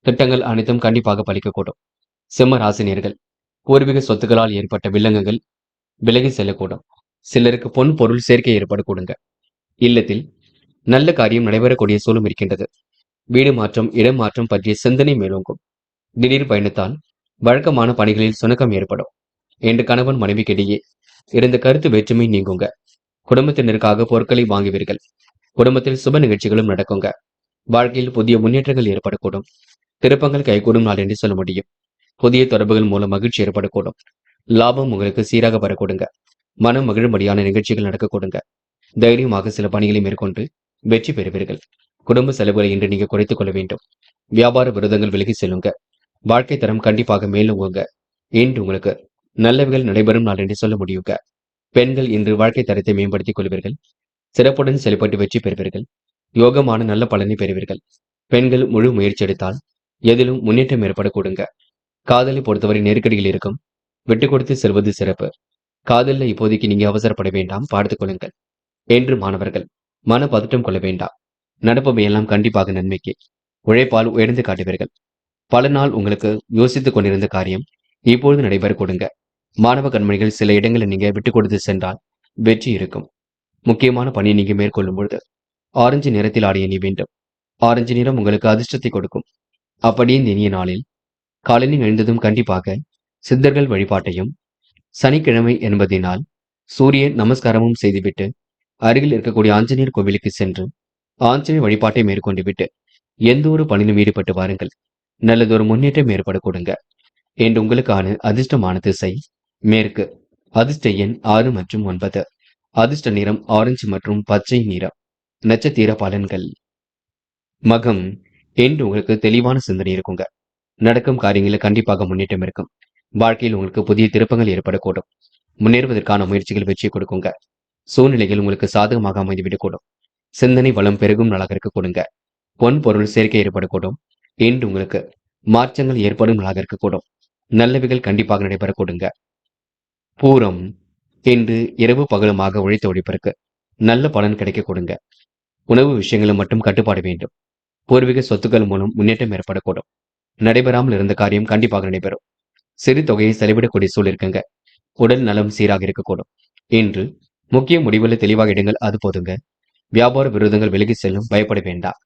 திட்டங்கள் அனைத்தும் கண்டிப்பாக பலிக்கக்கூடும். சிம்ம ராசினியர்கள் பூர்வீக சொத்துக்களால் ஏற்பட்ட வில்லங்கங்கள் விலகி செல்லக்கூடும். சிலருக்கு பொன் பொருள் சேர்க்கை ஏற்படக்கூடுங்க. இல்லத்தில் நல்ல காரியம் நடைபெறக்கூடிய சூழலும் இருக்கின்றது. வீடு மாற்றம் இடம் மாற்றம் பற்றிய சிந்தனை மேலோங்கும். திடீர் பயணத்தால் வழக்கமான பணிகளில் சுணக்கம் ஏற்படும். என்று கணவன் மனைவிக்கிடையே இருந்த கருத்து வேற்றுமை நீங்குங்க. குடும்பத்தினருக்காக பொருட்களை வாங்குவீர்கள். குடும்பத்தில் சுப நிகழ்ச்சிகளும் நடக்குங்க. வாழ்க்கையில் புதிய முன்னேற்றங்கள் ஏற்படக்கூடும். திருப்பங்கள் கைகூடும் நாள் என்று சொல்ல முடியும். புதிய தொடர்புகள் மூலம் மகிழ்ச்சி ஏற்படக்கூடும். லாபம் உங்களுக்கு சீராக வரக்கூடுங்க. மனம் மகிழும்படியான நிகழ்ச்சிகள் நடக்கக்கூடுங்க. தைரியமாக சில பணிகளை மேற்கொண்டு வெற்றி பெறுவீர்கள். குடும்ப செலவுகளை இன்று நீங்க குறைத்துக் கொள்ள வேண்டும். வியாபார விரோதங்கள் விலகி செல்லுங்க. வாழ்க்கை தரம் கண்டிப்பாக மேலோங்குங்க. இன்று உங்களுக்கு நல்லவைகள் நடைபெறும் நாள் என்று சொல்ல முடியுங்க. பெண்கள் இன்று வாழ்க்கை தரத்தை மேம்படுத்திக் கொள்வீர்கள். சிறப்புடன் செயல்பட்டு வெற்றி பெறுவீர்கள். யோகமான நல்ல பலனை பெறுவீர்கள். பெண்கள் முழு முயற்சி எடுத்தால் எதிலும் முன்னேற்றம் ஏற்படக்கூடுங்க. காதலை பொறுத்தவரை நெருக்கடியில் இருக்கும். விட்டு கொடுத்து செல்வது சிறப்பு. காதல்ல இப்போதைக்கு நீங்க அவசரப்பட வேண்டாம், பார்த்துக் கொள்ளுங்கள் என்று மாணவர்கள் மன பதட்டம் கொள்ள வேண்டாம். நடப்பவை எல்லாம் கண்டிப்பாக நன்மைக்கு. உழைப்பால் உயர்ந்து காட்டுவீர்கள். பல நாள் உங்களுக்கு யோசித்துக் கொண்டிருந்த காரியம் இப்பொழுது நடைபெற கொடுங்க. மாணவ கண்மணிகள் சில இடங்களை நீங்க விட்டு கொடுத்து சென்றால் வெற்றி இருக்கும். முக்கியமான பணியை நீங்க மேற்கொள்ளும் பொழுது ஆரஞ்சு நிறத்தில் ஆடை அணிய வேண்டும். ஆரஞ்சு நிறம் உங்களுக்கு அதிர்ஷ்டத்தை கொடுக்கும். அப்படியே இந்த இனிய நாளில் காலையில் எழுந்ததும் கண்டிப்பாக சித்தர்கள் வழிபாட்டையும், சனிக்கிழமை என்பதினால் சூரிய நமஸ்காரமும் செய்துவிட்டு அருகில் இருக்கக்கூடிய ஆஞ்சநேயர் கோவிலுக்கு சென்று ஆஞ்சநேயர் வழிபாட்டை மேற்கொண்டு விட்டு எந்த ஒரு பணியிலும் ஈடுபட்டு வாருங்கள். நல்லதொரு முன்னேற்றம் ஏற்பட கொடுங்க. என்று உங்களுக்கான அதிர்ஷ்டமான திசை மேற்கு. அதிர்ஷ்ட எண் 6 மற்றும் 9. அதிர்ஷ்ட நிறம் ஆரஞ்சு மற்றும் பச்சை நிறம். நட்சத்திர பலன்கள். மகம். என்று உங்களுக்கு தெளிவான சிந்தனை இருக்குங்க. நடக்கும் காரியங்களில் கண்டிப்பாக முன்னேற்றம் இருக்கும். வாழ்க்கையில் உங்களுக்கு புதிய திருப்பங்கள் ஏற்படக்கூடும். முன்னேறுவதற்கான முயற்சிகள் வெற்றி கொடுக்குங்க. சூழ்நிலைகள் உங்களுக்கு சாதகமாக அமைந்துவிடக்கூடும். சிந்தனை வளம் பெருகும் நாளாக இருக்க கொடுங்க. பொன் பொருள் சேர்க்கை ஏற்படக்கூடும். என்று உங்களுக்கு மாற்றங்கள் ஏற்படும் நாளாக இருக்கக்கூடும். நல்லவைகள் கண்டிப்பாக நடைபெற கொடுங்க. பூரம். என்று இரவு பகலுமாக உழைத்த உழைப்பிற்கு நல்ல பலன் கிடைக்க கொடுங்க. உணவு விஷயங்களும் மட்டும் கட்டுப்பாடு வேண்டும். பூர்வீக சொத்துக்கள் மூலம் முன்னேற்றம் ஏற்படக்கூடும். நடைபெறாமல் இருந்த காரியம் கண்டிப்பாக நடைபெறும். சிறு தொகையை செலவிடக்கூடிய சூழல் இருக்குங்க. உடல் நலம் சீராக இருக்கக்கூடும். இன்று முக்கிய முடிவுகளை தெளிவாக எடுங்கள், அது போதுங்க. வியாபார விரோதங்கள் விலகி செல்லும், பயப்பட வேண்டாம்.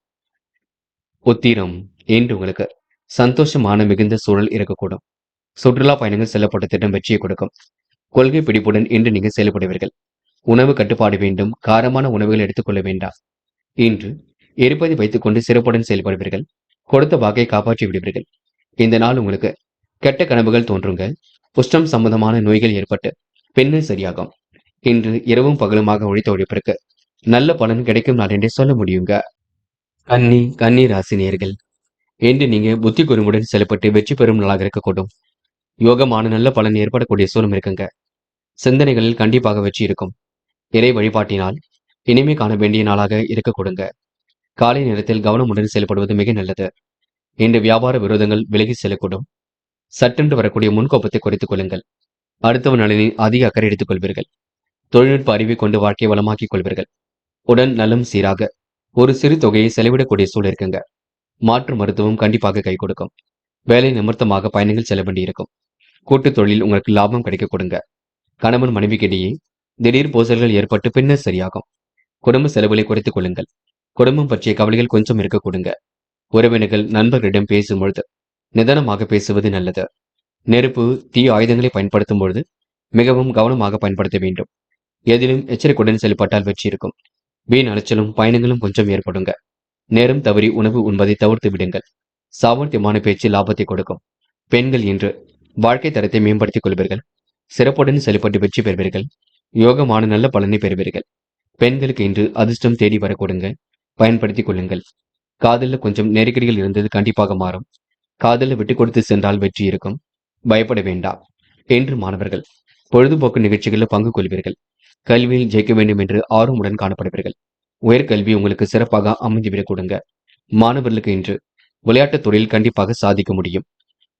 உத்திரம். என்று உங்களுக்கு சந்தோஷமான மிகுந்த சூழல் இருக்கக்கூடும். சுற்றுலா பயணங்கள் செல்லப்பட்ட திட்டம் வெற்றியை கொடுக்கும். கொள்கை பிடிப்புடன் இன்று நீங்கள் செயல்படுவீர்கள். உணவு கட்டுப்பாடு வேண்டும். காரமான உணவுகள் எடுத்துக்கொள்ள வேண்டாம். இன்று இருப்பதை வைத்துக் கொண்டு சிறப்புடன் செயல்படுவீர்கள். கொடுத்த வாக்கை காப்பாற்றி விடுவீர்கள். இந்த நாள் உங்களுக்கு கெட்ட கனவுகள் தோன்றுங்க. உஷ்டம் சம்பந்தமான நோய்கள் ஏற்பட்டு பின்னர் சரியாகும். இன்று இரவும் பகலுமாக உழைத்த உழைப்பிற்கு நல்ல பலன் கிடைக்கும் நாள் என்றே சொல்ல முடியுங்க. கன்னி ராசி நேயர்கள். இன்று நீங்க புத்தி கூர்மையுடன் செயல்பட்டு வெற்றி பெறும் நாளாக இருக்கக்கூடும். யோகமான நல்ல பலன் ஏற்படக்கூடிய சூழல் இருக்குங்க. சிந்தனைகளில் கண்டிப்பாக வெற்றி இருக்கும். இறை வழிபாட்டினால் இனிமை காண வேண்டிய நாளாக இருக்க கொடுங்க. காலை நேரத்தில் கவனமுடன் செயல்படுவது மிக நல்லது. இன்று வியாபார விரோதங்கள் விலகி செல்லக்கூடும். சட்டென்று வரக்கூடிய முன்கோபத்தை குறைத்துக் கொள்ளுங்கள். அடுத்தவன் நலனில் அதிக அக்கறை எடுத்துக் கொள்வீர்கள். தொழில்நுட்ப அறிவை கொண்டு வாழ்க்கையை வளமாக்கிக் கொள்வீர்கள். உடன் நலம் சீராக ஒரு சிறு தொகையை செலவிடக்கூடிய சூழல் இருக்குங்க. மாற்று மருத்துவம் கண்டிப்பாக கை கொடுக்கும். வேலை நிமித்தமாக பயணங்கள் செல்ல வேண்டியிருக்கும். கூட்டுத் தொழில் உங்களுக்கு லாபம் கிடைக்க கொடுங்க. கணவன் மனைவிக்கிடையே திடீர் போசல்கள் ஏற்பட்டு பின்னர் சரியாகும். குடும்ப செலவுகளை குறைத்துக் கொள்ளுங்கள். குடும்பம் பற்றிய கவலைகள் கொஞ்சம் இருக்க கொடுங்க. உறவினர்கள் நண்பர்களிடம் பேசும் பொழுது நிதானமாக பேசுவது நல்லது. நெருப்பு தீ ஆயுதங்களை பயன்படுத்தும் பொழுது மிகவும் கவனமாக பயன்படுத்த வேண்டும். எதிலும் எச்சரிக்கையுடன் செயல்பட்டால் வெற்றி இருக்கும். வீண் அலைச்சலும் பயணங்களும் கொஞ்சம் ஏற்படுங்க. நேரம் தவறி உணவு உண்பதை தவிர்த்து விடுங்கள். சாமர்த்தியமான பேச்சு லாபத்தை கொடுக்கும். பெண்கள் இன்று வாழ்க்கை தரத்தை மேம்படுத்திக் கொள்வீர்கள். சிறப்புடன் செயல்பட்டு வெற்றி பெறுவீர்கள். யோகமான நல்ல பலனை பெறுவீர்கள். பெண்களுக்கு இன்று அதிர்ஷ்டம் தேடி வர கொடுங்க. பயன்படுத்திக் கொள்ளுங்கள். காதலில் கொஞ்சம் நெருக்கடிகள் இருந்தது கண்டிப்பாக மாறும். காதலில் விட்டு கொடுத்து சென்றால் வெற்றி இருக்கும். பயப்பட வேண்டாம். என்று மாணவர்கள் பொழுதுபோக்கு நிகழ்ச்சிகளில் பங்கு கொள்வீர்கள். கல்வியில் ஜெயிக்க வேண்டும் என்று ஆர்வமுடன் காணப்படுவீர்கள். உயர்கல்வி உங்களுக்கு சிறப்பாக அமைந்துவிடக் கொடுங்க. மாணவர்களுக்கு இன்று விளையாட்டுத் துறையில் கண்டிப்பாக சாதிக்க முடியும்.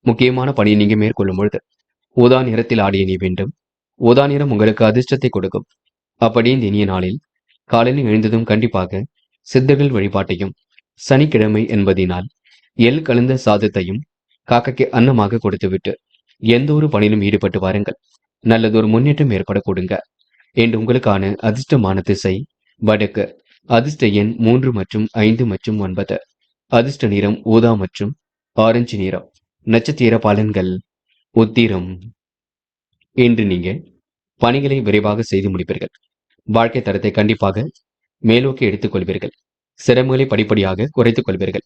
முக்கியமான பணியை நீங்க மேற்கொள்ளும் பொழுது ஊதா நிறத்தில் ஆடை அணிய வேண்டும். ஊதா நிறம் உங்களுக்கு அதிர்ஷ்டத்தை கொடுக்கும். அப்படி இந்த இனிய நாளில் காலையில் எழுந்ததும் கண்டிப்பாக சித்தர்கள் வழிபாட்டையும், சனிக்கிழமை என்பதினால் எள் கலந்த சாதத்தையும் காக்கைக்கு அன்னமாக கொடுத்துவிட்டு எந்த ஒரு பணியிலும் ஈடுபட்டு வாருங்கள். நல்லதொரு முன்னேற்றம் ஏற்பட கொடுங்க. என்று உங்களுக்கான அதிர்ஷ்டமான திசை வடக்கு. அதிர்ஷ்ட எண் 3 மற்றும் 5 மற்றும் 9. அதிர்ஷ்ட நிறம் ஊதா மற்றும் ஆரஞ்சு நிறம். நட்சத்திர பலன்கள். உத்திரம். இன்று நீங்க பணிகளை விரைவாக செய்து முடிப்பீர்கள். வாழ்க்கை தரத்தை கண்டிப்பாக மேலோக்கி எடுத்துக் கொள்வீர்கள். சிரமங்களை படிப்படியாக குறைத்துக் கொள்வீர்கள்.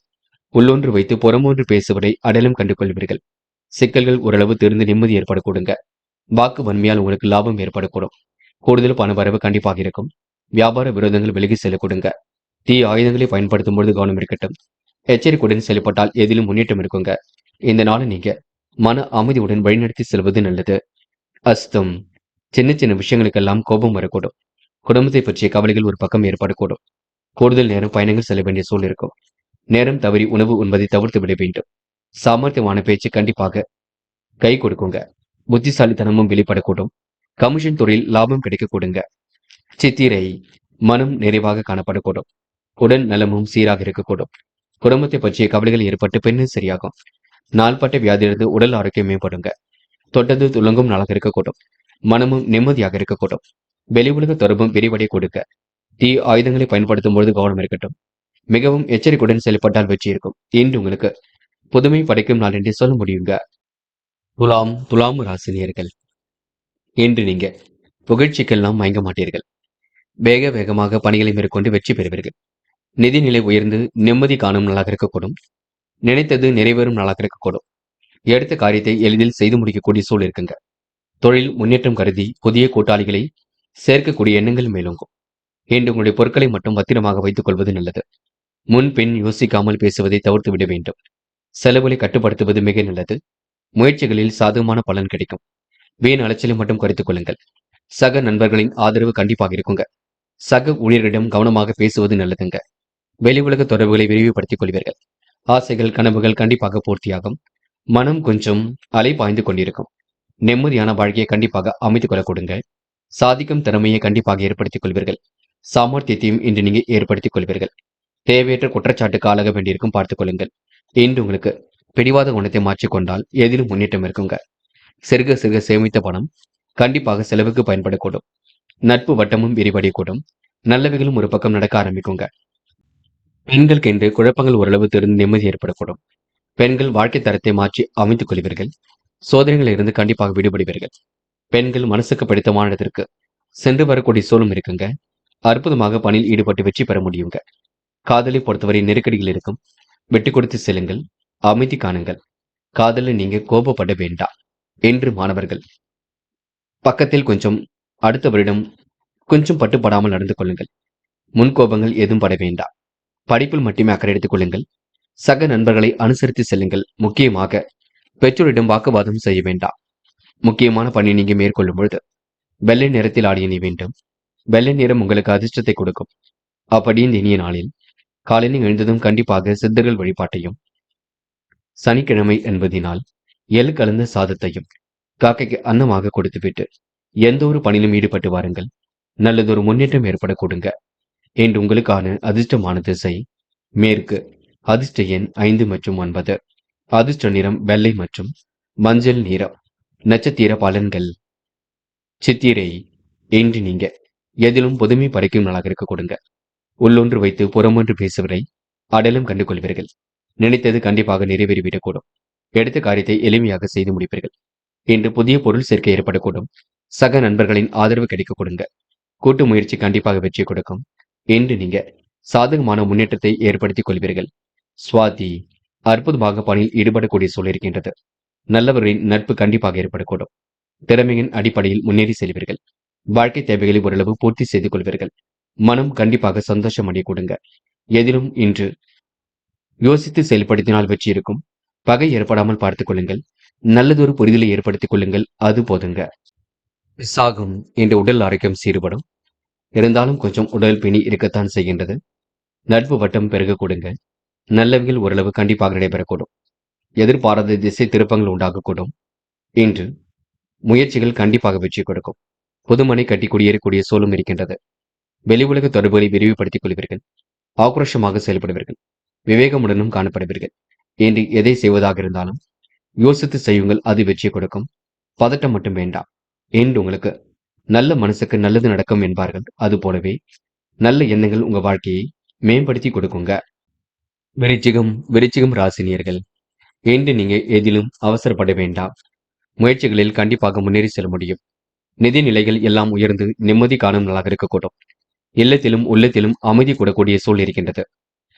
உள்ளொன்று வைத்து புறமொன்று பேசுவதை அடையாளம் கண்டு கொள்வீர்கள். சிக்கல்கள் ஓரளவு தெரிந்து நிம்மதி ஏற்பட கொடுங்க. வாக்கு வன்மையால் உங்களுக்கு லாபம் ஏற்படக்கூடும். கூடுதல் பணவரவு கண்டிப்பாக இருக்கும். வியாபார விரோதங்கள் விலகி செல்ல கொடுங்க. தீ ஆயுதங்களை பயன்படுத்தும் பொழுது கவனம் இருக்கட்டும். எச்சரிக்கையுடன் செயல்பட்டால் எதிலும் முன்னேற்றம் இருக்குங்க. இந்த நாளை நீங்க மன அமைதியுடன் வழிநடத்தி செல்வது நல்லது. அஸ்தம். சின்ன சின்ன விஷயங்களுக்கெல்லாம் கோபம் வரக்கூடும். குடும்பத்தை பற்றிய கவலைகள் ஒரு பக்கம் ஏற்படக்கூடும். கூடுதல் நேரம் பயணங்கள் செல்ல வேண்டிய சூழல் இருக்கும். நேரம் தவறி உணவு உண்பதை தவிர்த்து விட வேண்டும். சாமர்த்தியமான பேச்சு கண்டிப்பாக கை கொடுக்குங்க. புத்திசாலித்தனமும் வெளிப்படக்கூடும். கமிஷன் துறையில் லாபம் கிடைக்க கொடுங்க. சித்திரை மனம் நிறைவாக காணப்படக்கூடும். உடல் நலமும் சீராக இருக்கக்கூடும். குடும்பத்தை பற்றிய கவலைகள் ஏற்பட்டு பின்னர் சரியாகும். நாள்பட்ட வியாதியிலிருந்து உடல் ஆரோக்கியம் மேம்படுங்க. தொட்டது துலங்கும் நாளாக இருக்கக்கூடும். மனமும் நிம்மதியாக இருக்கக்கூடும். வெளி உலக தொடர்பும் விரிவடைய கொடுக்க. தீ ஆயுதங்களை பயன்படுத்தும் பொழுது கவனம் இருக்கட்டும். மிகவும் எச்சரிக்கையுடன் செயல்பட்டால் வெற்றி இருக்கும். இன்று உங்களுக்கு புதுமை படைக்கும் நாள் என்று சொல்ல முடியுங்க. துலாம் ராசினியர்கள், இன்று நீங்க புகழ்ச்சிக்கெல்லாம் மயங்க மாட்டீர்கள். வேக வேகமாக பணிகளை மேற்கொண்டு வெற்றி பெறுவீர்கள். நிதிநிலை உயர்ந்து நிம்மதி காணும் நாளாக இருக்கக்கூடும். நினைத்தது நிறைவேறும் நாளாக இருக்கக்கூடும். எடுத்த காரியத்தை எளிதில் செய்து முடிக்கக்கூடிய சூழல் இருக்குங்க. தொழில் முன்னேற்றம் கருதி புதிய கூட்டாளிகளை சேர்க்கக்கூடிய எண்ணங்கள் மேலோங்கும். இன்று உங்களுடைய பொருட்களை மட்டும் பத்திரமாக வைத்துக் கொள்வது நல்லது. முன்பின் யோசிக்காமல் பேசுவதை தவிர்த்து விட வேண்டும். செலவுகளை கட்டுப்படுத்துவது மிக நல்லது. முயற்சிகளில் சாதகமான பலன் கிடைக்கும். வீண் அலைச்சலை மட்டும் குறைத்துக் கொள்ளுங்கள். சக நண்பர்களின் ஆதரவு கண்டிப்பாக இருக்குங்க. சக ஊழியர்களிடம் கவனமாக பேசுவது நல்லதுங்க. வெளி உலக தொடர்புகளை விரிவுபடுத்திக் கொள்வீர்கள். ஆசைகள் கனவுகள் கண்டிப்பாக பூர்த்தியாகும். மனம் கொஞ்சம் அலை பாய்ந்து கொண்டிருக்கும். நிம்மதியான வாழ்க்கையை கண்டிப்பாக அமைத்துக் கொள்ள கொடுங்க. சாதிக்கும் திறமையை கண்டிப்பாக ஏற்படுத்திக் கொள்வீர்கள். சாமர்த்தியத்தையும் இன்று நீங்க ஏற்படுத்திக் கொள்வீர்கள். தேவையற்ற குற்றச்சாட்டுக்கு ஆளாக வேண்டியிருக்கும் பார்த்துக் கொள்ளுங்கள். இன்று உங்களுக்கு பிடிவாத குணத்தை மாற்றிக்கொண்டால் எதிலும் முன்னேற்றம் இருக்குங்க. சிறுக சிறுக சேமித்த பணம் கண்டிப்பாக செலவுக்கு பயன்படக்கூடும். நட்பு வட்டமும் விரிவடையக்கூடும். நல்லவைகளும் ஒரு பக்கம் நடக்க ஆரம்பிக்குங்க. பெண்களுக்கு என்று குழப்பங்கள் ஓரளவு தெரிந்து நிம்மதி ஏற்படக்கூடும். பெண்கள் வாழ்க்கை தரத்தை மாற்றி அமைத்துக் கொள்வீர்கள். சோதனைகளில் இருந்து கண்டிப்பாக விடுபடுவீர்கள். பெண்கள் மனசுக்கு பிடித்தமான இடத்திற்கு சென்று வரக்கூடிய சூழலும் இருக்குங்க. அற்புதமாக பணியில் ஈடுபட்டு வெற்றி பெற முடியுங்க. காதலை பொறுத்தவரை நெருக்கடிகள் இருக்கும். விட்டு கொடுத்து செல்லுங்கள். அமைதி காணுங்கள். காதலில் நீங்க கோபப்பட வேண்டாம். என்று மாணவர்கள் பக்கத்தில் கொஞ்சம் அடுத்தவரிடம் கொஞ்சம் பட்டுப்படாமல் நடந்து கொள்ளுங்கள். முன்கோபங்கள் எதுவும் பட வேண்டாம். படிப்பில் மட்டுமே அக்கறை எடுத்துக் கொள்ளுங்கள். சக நண்பர்களை அனுசரித்து செல்லுங்கள். முக்கியமாக பெற்றோரிடம் வாக்குவாதம் செய்ய வேண்டாம். முக்கியமான பணி நீங்க மேற்கொள்ளும் பொழுது வெள்ளை நிறத்தில் ஆடிய நீ வேண்டும். வெள்ளை நிறம் உங்களுக்கு அதிர்ஷ்டத்தை கொடுக்கும். அப்படி இந்த இனிய நாளில் காலையில் எழுந்ததும் கண்டிப்பாக சித்தர்கள் வழிபாட்டையும், சனிக்கிழமை என்பதினால் எள் கலந்த சாதத்தையும் காக்கைக்கு அன்னமாக கொடுத்துவிட்டு எந்த ஒரு பணியிலும் ஈடுபட்டு வாருங்கள். நல்லதொரு முன்னேற்றம் ஏற்பட கொடுங்க. என்று உங்களுக்கான அதிர்ஷ்டமான திசை மேற்கு. அதிர்ஷ்ட எண் 5 மற்றும் 9. அதிர்ஷ்ட நிறம் வெள்ளை மற்றும் மஞ்சள் நிறம். நட்சத்திர பலன்கள். சித்திரை, இன்று நீங்க எதிலும் புதுமை படைக்கும் நாளாக இருக்க கொடுங்க. உள்ளொன்று வைத்து புறமொன்று பேசுவதை அடையாளம் கண்டு கொள்வீர்கள். நினைத்தது கண்டிப்பாக நிறைவேறிவிடக்கூடும். எடுத்த காரியத்தை எளிமையாக செய்து முடிப்பீர்கள். இன்று புதிய பொருள் சேர்க்கை ஏற்படக்கூடும். சக நண்பர்களின் ஆதரவு கிடைக்க கொடுங்க. கூட்டு முயற்சி கண்டிப்பாக வெற்றி கொடுக்கும். இன்று நீங்க சாதகமான முன்னேற்றத்தை ஏற்படுத்திக் கொள்வீர்கள். சுவாதி, அற்புதமாக பணியில் ஈடுபடக்கூடிய சூழல் இருக்கின்றது. நல்லவர்களின் நட்பு கண்டிப்பாக ஏற்படக்கூடும். திறமையின் அடிப்படையில் முன்னேறி செல்வீர்கள். வாழ்க்கை தேவைகளை ஓரளவு பூர்த்தி செய்து கொள்வீர்கள். மனம் கண்டிப்பாக சந்தோஷம் அடைய கொடுங்க. எதிலும் இன்று யோசித்து செயல்படுத்தினால் வெற்றி இருக்கும். பகை ஏற்படாமல் பார்த்துக் கொள்ளுங்கள். நல்லதொரு புரிதலை ஏற்படுத்திக் கொள்ளுங்கள். அது போதுங்க. சாகும் என்ற உடல் ஆரோக்கியம் சீர்படும். இருந்தாலும் கொஞ்சம் உடல் பிணி இருக்கத்தான் செய்கின்றது. நட்பு வட்டம் பெருக கொடுங்க. நல்லவைகள் ஓரளவு கண்டிப்பாக நடைபெறக்கூடும். எதிர்பாராத திசை திருப்பங்கள் உண்டாகக்கூடும். இன்று முயற்சிகள் கண்டிப்பாக வெற்றி கொடுக்கும். புதுமனை கட்டி குடியேறக்கூடிய சூழலும் இருக்கின்றது. வெளி உலக தொடர்புகளை விரிவுபடுத்திக் கொள்வீர்கள். ஆக்ரோஷமாக செயல்படுவீர்கள். விவேகமுடனும் காணப்படுவீர்கள். இன்று எதை செய்வதாக இருந்தாலும் யோசித்து செய்யுங்கள். அது வெற்றி கொடுக்கும். பதட்டம் மட்டும் வேண்டாம். என்று உங்களுக்கு நல்ல மனசுக்கு நல்லது நடக்கும் என்பார்கள். அது போலவே நல்ல எண்ணங்கள் உங்க வாழ்க்கையை மேம்படுத்தி கொடுக்குங்க. விருச்சிகம் ராசினியர்கள், இன்று நீங்க எதிலும் அவசரப்பட வேண்டாம். முயற்சிகளில் கண்டிப்பாக முன்னேறி செல்ல முடியும். நிதி நிலைகள் எல்லாம் உயர்ந்து நிம்மதி காணும் நாளாக இருக்கக்கூடும். இல்லத்திலும் உள்ளத்திலும் அமைதி கூடக்கூடிய சூழல் இருக்கின்றது.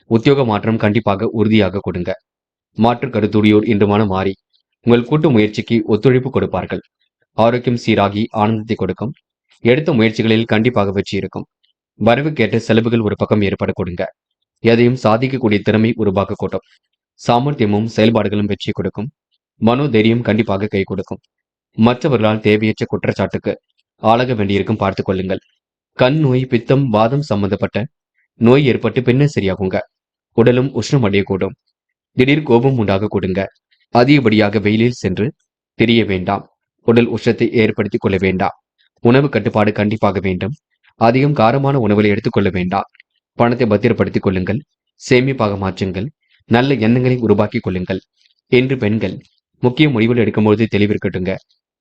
உத்தியோக மாற்றம் கண்டிப்பாக உறுதியாக கொடுங்க. மாற்று கருத்துடையோர் இன்று மனம் மாறி உங்கள் கூட்டு முயற்சிக்கு ஒத்துழைப்பு கொடுப்பார்கள். ஆரோக்கியம் சீராகி ஆனந்தத்தை கொடுக்கும். எடுத்த முயற்சிகளில் கண்டிப்பாக வெற்றி இருக்கும். வரவுக்கேற்ற செலவுகள் ஒரு பக்கம் ஏற்பட கொடுங்க. எதையும் சாதிக்கக்கூடிய திறமை உருவாக்க கூட்டும். சாமர்த்தியமும் செயல்பாடுகளும் வெற்றி கொடுக்கும். மனோதைரியம் கண்டிப்பாக கை கொடுக்கும். மற்றவர்களால் தேவையற்ற குற்றச்சாட்டுக்கு ஆளாக வேண்டியிருக்கும் பார்த்துக் கொள்ளுங்கள். கண் நோய், பித்தம், வாதம் சம்பந்தப்பட்ட நோய் ஏற்பட்டு பின்னர் சரியாகுங்க. உடலும் உஷ்ணம் அடையக்கூடும். திடீர் கோபம் உண்டாக கூடுங்க. அதிகப்படியாக வெயிலில் சென்று திரிய வேண்டாம். உடல் உஷ்ணத்தை ஏற்படுத்திக் கொள்ள வேண்டாம். உணவு கட்டுப்பாடு கண்டிப்பாக வேண்டும். அதிகம் காரமான உணவுகளை எடுத்துக்கொள்ள வேண்டாம். பணத்தை பத்திரப்படுத்திக் கொள்ளுங்கள். சேமிப்பாக மாற்றுங்கள். நல்ல எண்ணங்களை உருவாக்கிக் கொள்ளுங்கள். என்று பெண்கள் முக்கிய முடிவுகள் எடுக்கும்போது தெளிவிருக்கட்டுங்க.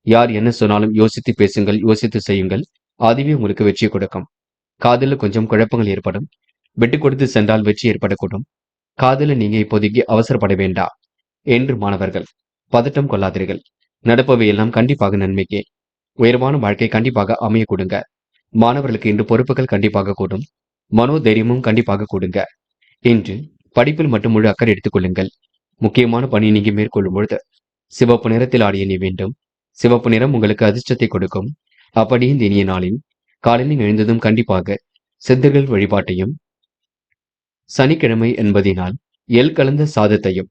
யார் என்ன சொன்னாலும் யோசித்து பேசுங்கள், யோசித்து செய்யுங்கள். அதுவே உங்களுக்கு வெற்றியை கொடுக்கும். காதலில் கொஞ்சம் குழப்பங்கள் ஏற்படும். விட்டுக் கொடுத்து சென்றால் வெற்றி ஏற்படக்கூடும். காதலில் நீங்க இப்போதைக்கு அவசரப்பட வேண்டாம். என்று மாணவர்கள் பதட்டம் கொள்ளாதீர்கள். நடப்பவை எல்லாம் கண்டிப்பாக நன்மைக்கே. உயர்வான வாழ்க்கை கண்டிப்பாக அமைய கொடுங்க. மாணவர்களுக்கு இன்று பொறுப்புகள் கண்டிப்பாக கூடும். மனோதைரியமும் கண்டிப்பாக கூடுங்க. இன்று படிப்பில் மட்டும் முழு அக்கறை எடுத்துக் கொள்ளுங்கள். முக்கியமான பணி நீங்க மேற்கொள்ளும் பொழுது சிவப்பு நிறத்தில் ஆடிய நீ வேண்டும். சிவப்பு நிறம் உங்களுக்கு அதிர்ஷ்டத்தை கொடுக்கும். அப்படி இந்த இனிய நாளில் காலையில் எழுந்ததும் கண்டிப்பாக சித்தர்கள் வழிபாட்டையும், சனிக்கிழமை என்பதினால் எள் கலந்த சாதத்தையும்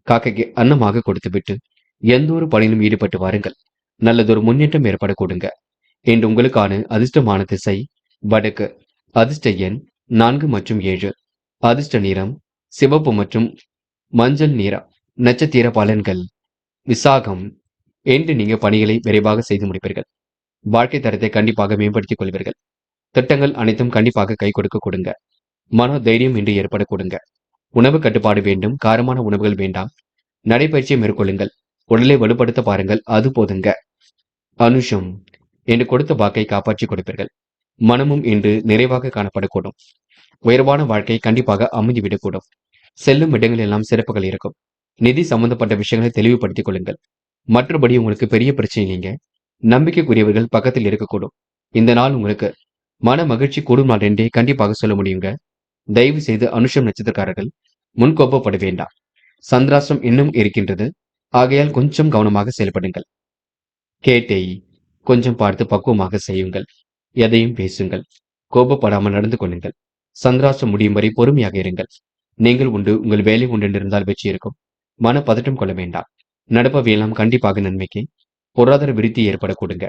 காக்கைக்கு அன்னமாக கொடுத்துவிட்டு எந்த ஒரு பணியிலும் ஈடுபட்டு வாருங்கள். நல்லதொரு முன்னேற்றம் ஏற்பட கொடுங்க. இன்று உங்களுக்கான அதிர்ஷ்டமான திசை வடக்கு. அதிர்ஷ்ட எண் 4 மற்றும் 7. அதிர்ஷ்ட நிறம் சிவப்பு மற்றும் மஞ்சள் நிறம். நட்சத்திர பலன்கள். விசாகம். இன்று நீங்க பணிகளை விரைவாக செய்து முடிப்பீர்கள். வாழ்க்கை தரத்தை கண்டிப்பாக மேம்படுத்திக் கொள்வீர்கள். திட்டங்கள் அனைத்தும் கண்டிப்பாக கை கொடுக்க கொடுங்க. மன தைரியம் இன்று ஏற்பட கொடுங்க. உணவு கட்டுப்பாடு வேண்டும். காரமான உணவுகள் வேண்டாம். நடைபயிற்சியை மேற்கொள்ளுங்கள். உடலை வலுப்படுத்த பாருங்கள். அது போதுங்க. அனுஷம். என்று கொடுத்த வாக்கை காப்பாற்றி கொடுப்பீர்கள். மனமும் இன்று நிறைவாக காணப்படக்கூடும். உயர்வான வாழ்க்கை கண்டிப்பாக அமைந்துவிடக்கூடும். செல்லும் இடங்கள் எல்லாம் சிறப்புகள் இருக்கும். நிதி சம்பந்தப்பட்ட விஷயங்களை தெளிவுபடுத்திக் கொள்ளுங்கள். மற்றபடி உங்களுக்கு பெரிய பிரச்சனை இல்லைங்க. நம்பிக்கைக்குரியவர்கள் பக்கத்தில் இருக்கக்கூடும். இந்த நாள் உங்களுக்கு மன மகிழ்ச்சி கூடும் நாள் என்றே கண்டிப்பாக சொல்ல முடியுங்க. தயவு செய்து அனுஷம் நட்சத்திரக்காரர்கள் முன்கோப்பப்பட வேண்டாம். சந்திராஷ்டிரம் இன்னும் இருக்கின்றது. ஆகையால் கொஞ்சம் கவனமாக செயல்படுங்கள். கேட்டை கொஞ்சம் பார்த்து பக்குவமாக செய்யுங்கள். எதையும் பேசுங்கள். கோபப்படாமல் நடந்து கொள்ளுங்கள். சந்திராஷ்டிரம் முடியும் வரை பொறுமையாக இருங்கள். நீங்கள் உண்டு, உங்கள் வேலை உண்டு என்றிருந்தால் வெற்றி இருக்கும். மன பதட்டம் கொள்ள வேண்டாம். நடப்பவையெல்லாம் கண்டிப்பாக நன்மைக்கு. பொருளாதார விருத்தி ஏற்பட கொடுங்க.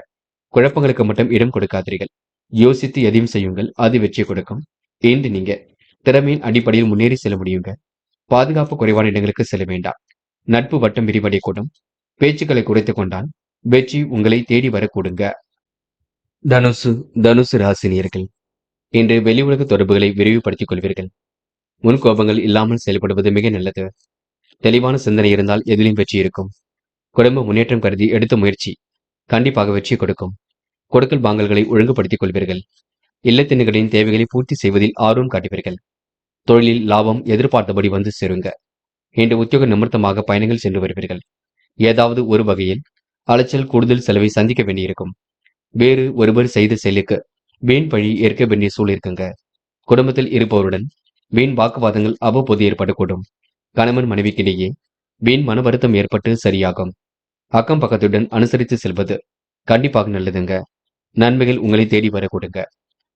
குழப்பங்களுக்கு மட்டும் இடம் கொடுக்காதீர்கள். யோசித்து எதையும் செய்யுங்கள். அது வெற்றியை கொடுக்கும். இன்று நீங்க திறமையின் அடிப்படையில் முன்னேறி செல்ல முடியுங்க. பாதுகாப்பு குறைவான இடங்களுக்கு செல்ல வேண்டாம். நட்பு வட்டம் விரிவடையக்கூடும். பேச்சுக்களை குறைத்துக் கொண்டால் வெற்றி உங்களை தேடி வரக்கூடுங்க. தனுசு. தனுசு ராசினியர்கள் இன்று வெளி உலக தொடர்புகளை விரிவுபடுத்திக் கொள்வீர்கள். முன்கோபங்கள் இல்லாமல் செயல்படுவது மிக நல்லது. தெளிவான சிந்தனை இருந்தால் எதிலும் வெற்றி இருக்கும். குடும்ப முன்னேற்றம் கருதி எடுத்த முயற்சி கண்டிப்பாக வெற்றி கொடுக்கும். கொடுக்கல் வாங்கல்களை ஒழுங்குபடுத்திக் கொள்வீர்கள். இல்லத்தினர்களின் தேவைகளை பூர்த்தி செய்வதில் ஆர்வம் காட்டுவீர்கள். தொழிலில் லாபம் எதிர்பார்த்தபடி வந்து சேருங்க. இன்று உத்தியோக நிமித்தமாக பயணங்கள் சென்று வருவீர்கள். ஏதாவது ஒரு வகையில் அலைச்சல் கூடுதல் செலவை சந்திக்க வேண்டியிருக்கும். வேறு ஒருவர் செய்த செயலுக்கு வீண் பழி ஏற்க வேண்டிய சூழல் இருக்குங்க. குடும்பத்தில் இருப்பவருடன் வீண் வாக்குவாதங்கள் அவ்வப்போது ஏற்படக்கூடும். கணவன் மனைவிக்கிடையே வீண் மன வருத்தம் ஏற்பட்டு சரியாகும். அக்கம் பக்கத்துடன் அனுசரித்து செல்வது கண்டிப்பாக நல்லதுங்க. நன்மைகள் உங்களை தேடி வர கொடுங்க.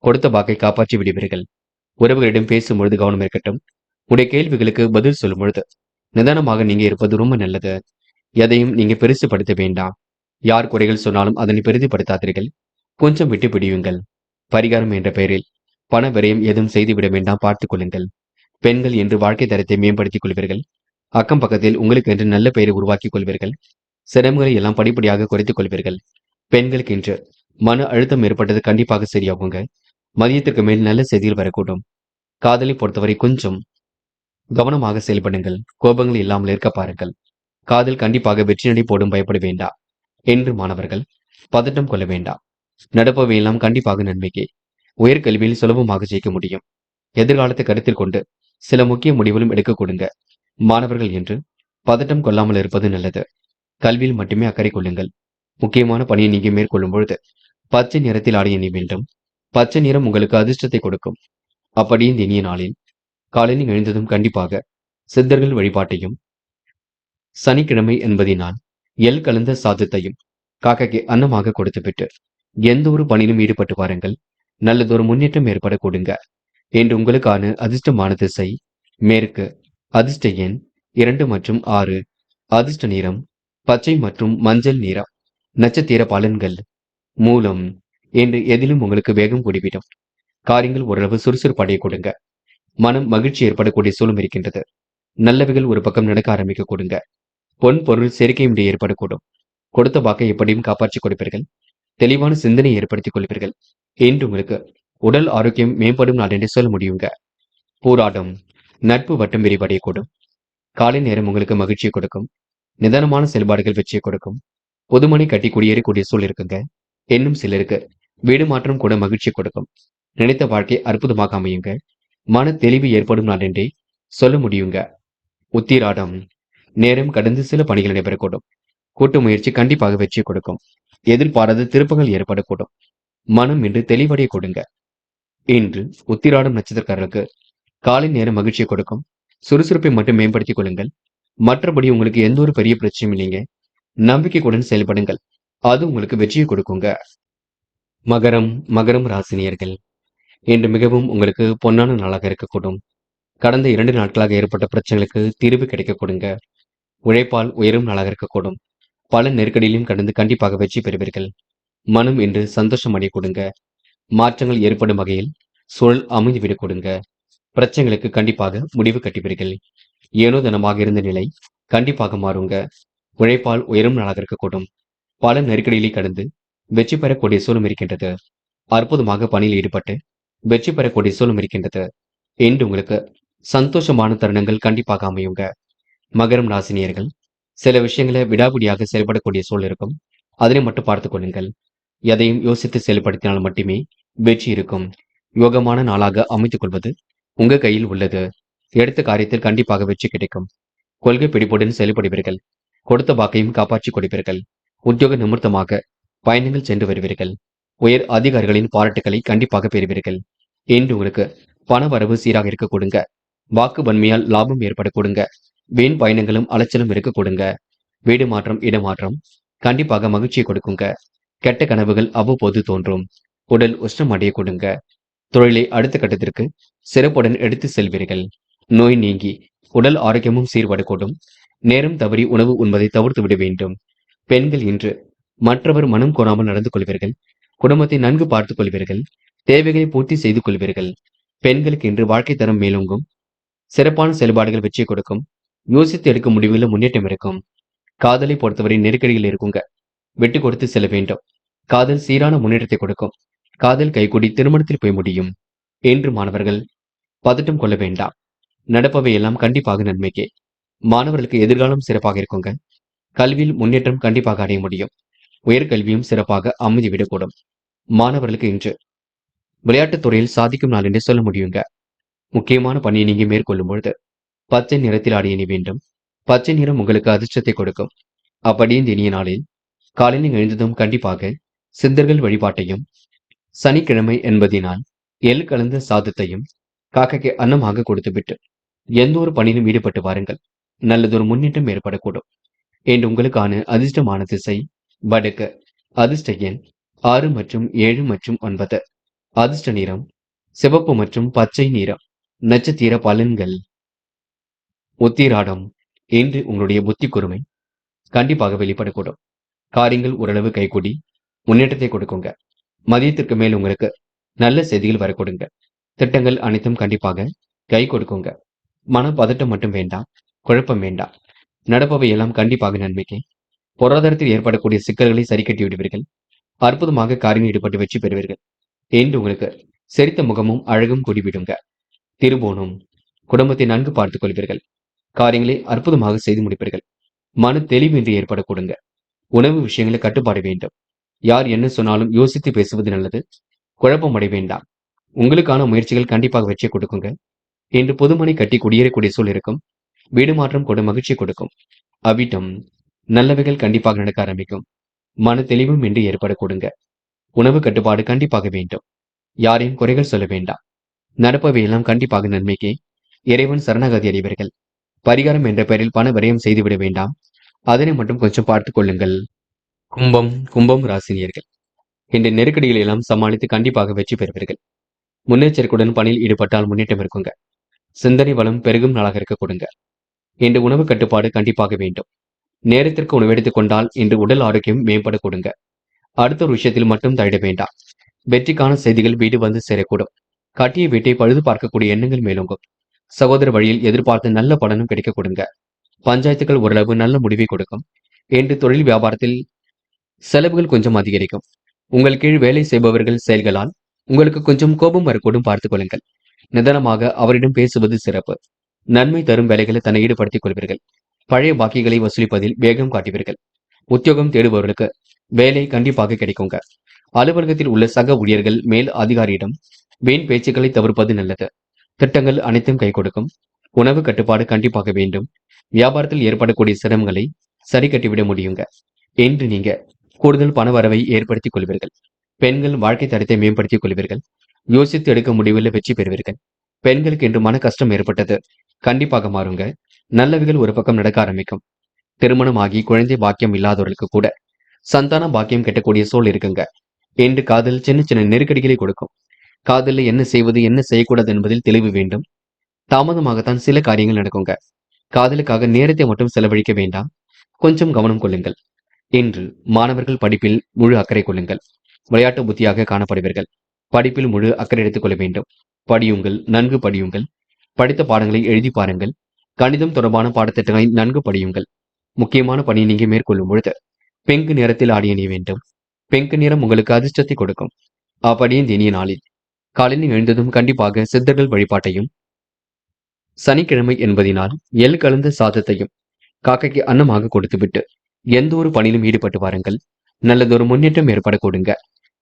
கொடுத்த வாக்கை காப்பாற்றி விடுவீர்கள். உறவுகளிடம் பேசும்பொழுது கவனம் இருக்கட்டும். உடைய கேள்விகளுக்கு பதில் சொல்லும் பொழுது நிதானமாக நீங்க இருப்பது ரொம்ப நல்லது. எதையும் நீங்க பெருசுபடுத்த வேண்டாம். யார் குறைகள் சொன்னாலும் அதனை பெரிதுபடுத்தாதீர்கள். கொஞ்சம் விட்டு பிடியுங்கள். பரிகாரம் என்ற பெயரில் பண விரயம் எதுவும் செய்துவிட வேண்டாம். பார்த்துக் கொள்ளுங்கள். பெண்கள் என்று வாழ்க்கை தரத்தை மேம்படுத்திக் கொள்வீர்கள். அக்கம் பக்கத்தில் உங்களுக்கு என்று நல்ல பெயரை உருவாக்கிக் கொள்வீர்கள். சிரமங்களை எல்லாம் படிப்படியாக குறைத்துக் கொள்வீர்கள். பெண்களுக்கு இன்று மன அழுத்தம் ஏற்பட்டது கண்டிப்பாக சரியாகுங்க. மதியத்திற்கு மேல் நல்ல செய்திகள் வரக்கூடும். காதலை பொறுத்தவரை கொஞ்சம் கவனமாக செயல்படுங்கள். கோபங்கள் இல்லாமல் இருக்க பாருங்கள். காதல் கண்டிப்பாக வெற்றி நடை போடும். பயப்பட வேண்டாம். என்று மாணவர்கள் பதட்டம் கொள்ள வேண்டாம். நடப்பவையெல்லாம் கண்டிப்பாக நன்மைக்கே. உயர்கல்வியில் சுலபமாக ஜெயிக்க முடியும். எதிர்காலத்தை கருத்தில் கொண்டு சில முக்கிய முடிவுகளும் எடுக்க கொடுங்க. மாணவர்கள் என்று பதட்டம் கொள்ளாமல் இருப்பது நல்லது. கல்வியில் மட்டுமே அக்கறை கொள்ளுங்கள். முக்கியமான பணியை நீங்க மேற்கொள்ளும் பொழுது பச்சை நிறத்தில் ஆடைய நீ வேண்டும். பச்சை நிறம் உங்களுக்கு அதிர்ஷ்டத்தை கொடுக்கும். அப்படி இந்த இனிய நாளில் காலையில் எழுந்ததும் கண்டிப்பாக சித்தர்கள் வழிபாட்டையும், சனிக்கிழமை என்பதினால் எள் கலந்த சாதத்தையும் காக்கைக்கு அன்னமாக கொடுத்துவிட்டு எந்த ஒரு பணியிலும் ஈடுபட்டு வாருங்கள். நல்லதொரு முன்னேற்றம் ஏற்பட கொடுங்க. என்று உங்களுக்கான அதிர்ஷ்டமான திசை மேற்கு. அதிர்ஷ்ட எண் 2 மற்றும் 6. அதிர்ஷ்ட நிறம் பச்சை மற்றும் மஞ்சள் நிறம். நட்சத்திர பலன்கள். மூலம். என்று எதிலும் உங்களுக்கு வேகம் கூடிவிடும். காரியங்கள் ஓரளவு சுறுசுறுப்படைய கொடுங்க. மனம் மகிழ்ச்சி ஏற்படக்கூடிய சூழலும் இருக்கின்றது. நல்லவைகள் ஒரு பக்கம் நடக்க ஆரம்பிக்க கொடுங்க. பொன் பொருள் சேர்க்கையும் ஏற்படக்கூடும். கொடுத்த வாக்கை எப்படியும் காப்பாற்றிக் கொடுப்பீர்கள். தெளிவான சிந்தனை ஏற்படுத்திக் கொள்வீர்கள். இன்று உங்களுக்கு உடல் ஆரோக்கியம் மேம்படும் நாள் என்று சொல்ல முடியுங்க. போராடும் நட்பு வட்டம் விரிவடையக்கூடும். காலை நேரம் உங்களுக்கு மகிழ்ச்சியை கொடுக்கும். நிதானமான செயல்பாடுகள் வெற்றியை கொடுக்கும். புதுமனை கட்டி குடியேறக்கூடிய சூழல் இருக்குங்க. இன்னும் சிலருக்கு வீடு மாற்றம் கூட மகிழ்ச்சி கொடுக்கும். நினைத்த வாழ்க்கை அற்புதமாக அமையுங்க. மன தெளிவு ஏற்படும் நாள் என்றே சொல்ல முடியுங்க. உத்திராடம் நேரம் கடந்து சில பணிகள் நடைபெறக்கூடும். கூட்டு முயற்சி கண்டிப்பாக வெற்றி கொடுக்கும். எதிர்பாராத திருப்பங்கள் ஏற்படக்கூடும். மனம் இன்று தெளிவடைய கொடுங்க. இன்று உத்திராடம் நட்சத்திரக்காரர்களுக்கு காலை நேரம் மகிழ்ச்சியை கொடுக்கும். சுறுசுறுப்பை மட்டும் மேம்படுத்திக் கொள்ளுங்கள். மற்றபடி உங்களுக்கு எந்த ஒரு பெரிய பிரச்சனையும் இல்லைங்க. நம்பிக்கையுடன் செயல்படுங்கள். அது உங்களுக்கு வெற்றியை கொடுக்குங்க. மகரம் மகரம் ராசினியர்கள் இன்று மிகவும் உங்களுக்கு பொன்னான நாளாக இருக்கக்கூடும். கடந்த 2 நாட்களாக ஏற்பட்ட பிரச்சனைகளுக்கு தீர்வு கிடைக்க கொடுங்க. உழைப்பால் உயரும் நாளாக இருக்கக்கூடும். பல நெருக்கடியிலும் கடந்து கண்டிப்பாக வெற்றி பெறுவீர்கள். மனம் இன்று சந்தோஷம் அடைய கொடுங்க. மாற்றங்கள் ஏற்படும் வகையில் சூழல் அமைந்துவிடக் கொடுங்க. பிரச்சனைகளுக்கு கண்டிப்பாக முடிவு கட்டுவீர்கள். ஏனோ தனமாக இருந்த நிலை கண்டிப்பாக மாறுங்க. உழைப்பால் உயரும் நாளாக இருக்கக்கூடும். பல நெருக்கடிகளை கடந்து வெற்றி பெறக்கூடிய சூழலும் இருக்கின்றது. அற்புதமாக பணியில் ஈடுபட்டு வெற்றி பெறக்கூடிய சூழலும் இருக்கின்றது. இன்று உங்களுக்கு சந்தோஷமான தருணங்கள் கண்டிப்பாக அமையுங்க. மகரம் ராசினியர்கள் சில விஷயங்களை விடாபிடியாக செயல்படக்கூடிய சூழல் இருக்கும். அதனை மட்டும் பார்த்துக் கொள்ளுங்கள். எதையும் யோசித்து செயல்படுத்தினால் மட்டுமே வெற்றி இருக்கும். யோகமான நாளாக அமைத்துக் கொள்வது உங்க கையில் உள்ளது. எடுத்த காரியத்தில் கண்டிப்பாக வெற்றி கிடைக்கும். கொள்கை பிடிப்புடன் செயல்படுவீர்கள். கொடுத்த வாக்கையும் காப்பாற்றிக் கொடுப்பீர்கள். உத்தியோக நிமித்தமாக பயணங்கள் சென்று வருவீர்கள். உயர் அதிகாரிகளின் பாராட்டுகளை கண்டிப்பாக பெறுவீர்கள். இன்று உங்களுக்கு பண வரவு சீராக இருக்க கொடுங்க. வாக்கு வன்மையால் லாபம் ஏற்பட கொடுங்க. வீண் பயணங்களும் அலைச்சலும் இருக்க கொடுங்க. வீடு மாற்றம் இடமாற்றம் கண்டிப்பாக மகிழ்ச்சியை கொடுக்குங்க. கெட்ட கனவுகள் அவ்வப்போது தோன்றும். உடல் உஷ்ணம் அடைய கொடுங்க. தொழிலை அடுத்த கட்டத்திற்கு சிறப்புடன் எடுத்து செல்வீர்கள். நோய் நீங்கி உடல் ஆரோக்கியமும் சீர்படக்கூடும். நேரம் தவறி உணவு உண்பதை தவிர்த்து விட வேண்டும். பெண்கள் இன்று மற்றவர் மனம் கோராமல் நடந்து கொள்வீர்கள். குடும்பத்தை நன்கு பார்த்துக் கொள்வீர்கள். தேவைகளை பூர்த்தி செய்து கொள்வீர்கள். பெண்களுக்கு இன்று வாழ்க்கை தரம் மேலோங்கும். சிறப்பான செயல்பாடுகள் வெற்றி கொடுக்கும். யோசித்து எடுக்கும் முடிவுகளில் முன்னேற்றம் இருக்கும். காதலை பொறுத்தவரை நெருக்கடிகள் இருக்குங்க. விட்டு கொடுத்து செல்ல வேண்டும். காதல் சீரான முன்னேற்றத்தை கொடுக்கும். காதல் கைகூடி திருமணத்தில் போய் முடியும். என்று மாணவர்கள் பதட்டம் கொள்ள வேண்டாம். நடப்பவை எல்லாம் கண்டிப்பாக நன்மைக்கே. மாணவர்களுக்கு எதிர்காலம் சிறப்பாக இருக்குங்க. கல்வியில் முன்னேற்றம் கண்டிப்பாக அடைய முடியும். உயர்கல்வியும் சிறப்பாக அமைதிவிடக்கூடும். மாணவர்களுக்கு இன்று விளையாட்டுத் துறையில் சாதிக்கும் நாள் என்று சொல்ல முடியுங்க. முக்கியமான பணியை நீங்க மேற்கொள்ளும் பொழுது பச்சை நிறத்தில் ஆடை அணி வேண்டும். பச்சை நிறம் உங்களுக்கு அதிர்ஷ்டத்தை கொடுக்கும். அப்படி இந்த இனிய நாளில் காலையில் எழுந்ததும் கண்டிப்பாக சித்தர்கள் வழிபாட்டையும், சனிக்கிழமை என்பதினால் எள் கலந்த சாதத்தையும் காக்கைக்கு அன்னமாக கொடுத்துவிட்டு எந்த ஒரு பணியிலும் ஈடுபட்டு வாருங்கள். நல்லதொரு முன்னேற்றம் ஏற்படக்கூடும். என்று உங்களுக்கான அதிர்ஷ்டமான திசை வடக்கு. அதிர்ஷ்ட எண் 6 மற்றும் 7 மற்றும் 9. அதிர்ஷ்ட நிறம் சிவப்பு மற்றும் பச்சை நிறம். நட்சத்திர பலன்கள். உத்திராடம் இன்று உங்களுடைய புத்தி கூர்மை கண்டிப்பாக வெளிப்படக்கூடும். காரியங்கள் ஓரளவு கைகூடி முன்னேற்றத்தை கொடுக்குங்க. மதியத்திற்கு மேல் உங்களுக்கு நல்ல செய்திகள் வரக்கூடுங்க. திட்டங்கள் அனைத்தும் கண்டிப்பாக கை கொடுக்குங்க. மன பதட்டம் மட்டும் வேண்டாம். குழப்பம் வேண்டாம். நடப்பவை எல்லாம் கண்டிப்பாக நன்மைக்கு. பொருளாதாரத்தில் ஏற்படக்கூடிய சிக்கல்களை சரி கட்டி விடுவீர்கள். அற்புதமாக காரியங்கள் ஈடுபட்டு வெற்றி பெறுவீர்கள். என்று உங்களுக்கு சிரித்த முகமும் அழகும் கூடிவிடுங்க. திருவோணம் குடும்பத்தை நன்கு பார்த்துக் கொள்வீர்கள். காரியங்களை அற்புதமாக செய்து முடிப்பீர்கள். மன தெளிவின்றி ஏற்பட கொடுங்க. உணவு விஷயங்களை கட்டுப்பாடு வேண்டும். யார் என்ன சொன்னாலும் யோசித்து பேசுவது நல்லது. குழப்பம் அடைய வேண்டாம். உங்களுக்கான முயற்சிகள் கண்டிப்பாக வெற்றி கொடுக்குங்க. இன்று புதுமனை கட்டி குடியேறக்கூடிய சூழல் இருக்கும். வீடு மாற்றம் கூட மகிழ்ச்சி கொடுக்கும். அவிட்டம் நல்லவைகள் கண்டிப்பாக நடக்க ஆரம்பிக்கும். மன தெளிவும் இன்றி ஏற்பட கொடுங்க. உணவு கட்டுப்பாடு கண்டிப்பாக வேண்டும். யாரையும் குறைகள் சொல்ல வேண்டாம். நடப்பவை எல்லாம் கண்டிப்பாக நன்மைக்கே. இறைவன் சரணாகதி அடைவீர்கள். பரிகாரம் என்ற பெயரில் பண விரயம் செய்துவிட வேண்டாம். அதனை மட்டும் கொஞ்சம் பார்த்துக் கொள்ளுங்கள். கும்பம் ராசினியர்கள் இன்று நெருக்கடிகளை எல்லாம் சமாளித்து கண்டிப்பாக வெற்றி பெறுவீர்கள். முன்னெச்சரிக்கையுடன் பணியில் ஈடுபட்டால் முன்னேற்றம் இருக்குங்க. சிந்தனை வளம் பெருகும் நாளாக இருக்க கொடுங்க. இன்று உணவு கட்டுப்பாடு கண்டிப்பாக வேண்டும். நேரத்திற்கு உணவெடுத்துக் கொண்டால் இன்று உடல் ஆரோக்கியம் மேம்பட கொடுங்க. அடுத்த ஒரு விஷயத்தில் மட்டும் தலையிட வேண்டாம். வெற்றிக்கான செய்திகள் வீடு வந்து சேரக்கூடும். கட்டிய வீட்டை பழுது பார்க்கக்கூடிய எண்ணங்கள் மேலோங்கும். சகோதர வழியில் எதிர்பார்த்த நல்ல பலனும் கிடைக்க கொடுங்க. பஞ்சாயத்துகள் ஓரளவு நல்ல முடிவை கொடுக்கும். என்று தொழில் வியாபாரத்தில் செலவுகள் கொஞ்சம் அதிகரிக்கும். உங்கள் கீழ் வேலை செய்பவர்கள் செயல்களால் உங்களுக்கு கொஞ்சம் கோபம் வரக்கூடும், பார்த்துக் கொள்ளுங்கள். நிதானமாக அவரிடம் பேசுவது சிறப்பு. நன்மை தரும் வேலைகளை தன்னை ஈடுபடுத்திக் கொள்வீர்கள். பழைய பாக்கிகளை வசூலிப்பதில் வேகம் காட்டுவீர்கள். உத்தியோகம் தேடுபவர்களுக்கு வேலை கண்டிப்பாக கிடைக்குங்க. அலுவலகத்தில் உள்ள சக ஊழியர்கள் மேல் அதிகாரியிடம் வீண் பேச்சுக்களை தவிர்ப்பது நல்லது. திட்டங்கள் அனைத்தும் கை கொடுக்கும். உணவு கட்டுப்பாடு கண்டிப்பாக வேண்டும். வியாபாரத்தில் ஏற்படக்கூடிய சிரமங்களை சரி கட்டிவிட முடியுங்க. என்று நீங்க கூடுதல் பண வரவை ஏற்படுத்திக் கொள்வீர்கள். பெண்கள் வாழ்க்கை தரத்தை மேம்படுத்திக் கொள்வீர்கள். யோசித்து எடுக்க முடிவில் வெற்றி பெறுவீர்கள். பெண்களுக்கு என்று மன கஷ்டம் ஏற்பட்டது கண்டிப்பாக மாறுங்க. நல்லவைகள் ஒரு பக்கம் நடக்க ஆரம்பிக்கும். திருமணமாகி குழந்தை பாக்கியம் இல்லாதவர்களுக்கு கூட சந்தான பாக்கியம் கெட்டக்கூடிய சூழல் இருக்குங்க. என்று காதல் சின்ன சின்ன நெருக்கடிகளை கொடுக்கும். காதலில் என்ன செய்வது என்ன செய்யக்கூடாது என்பதில் தெளிவு வேண்டும். தாமதமாகத்தான் சில காரியங்கள் நடக்குங்க. காதலுக்காக நேரத்தை மட்டும் செலவழிக்க வேண்டாம். கொஞ்சம் கவனம் கொள்ளுங்கள். இன்று மாணவர்கள் படிப்பில் முழு அக்கறை கொள்ளுங்கள். விளையாட்டு புத்தியாக காணப்படுவீர்கள். படிப்பில் முழு அக்கறை எடுத்துக் கொள்ள வேண்டும். படியுங்கள், நன்கு படியுங்கள். படித்த பாடங்களை எழுதி பாருங்கள். கணிதம் தொடர்பான பாடத்திட்டங்களை நன்கு படியுங்கள். முக்கியமான பணியை நீங்க மேற்கொள்ளும் பொழுது பிங்க் நிறத்தில் ஆடை அணிய வேண்டும். பிங்க் நிறம் உங்களுக்கு அதிர்ஷ்டத்தை கொடுக்கும். அப்படியே இந்த இனிய நாளில் காலையில் எழுந்ததும் கண்டிப்பாக சித்தர்கள் வழிபாட்டையும், சனிக்கிழமை என்பதினால் எள் கலந்த சாதத்தையும் காக்கைக்கு அன்னமாக கொடுத்துவிட்டு எந்த ஒரு பணியிலும் ஈடுபட்டு வாருங்கள். நல்லதொரு முன்னேற்றம் ஏற்பட கொடுங்க.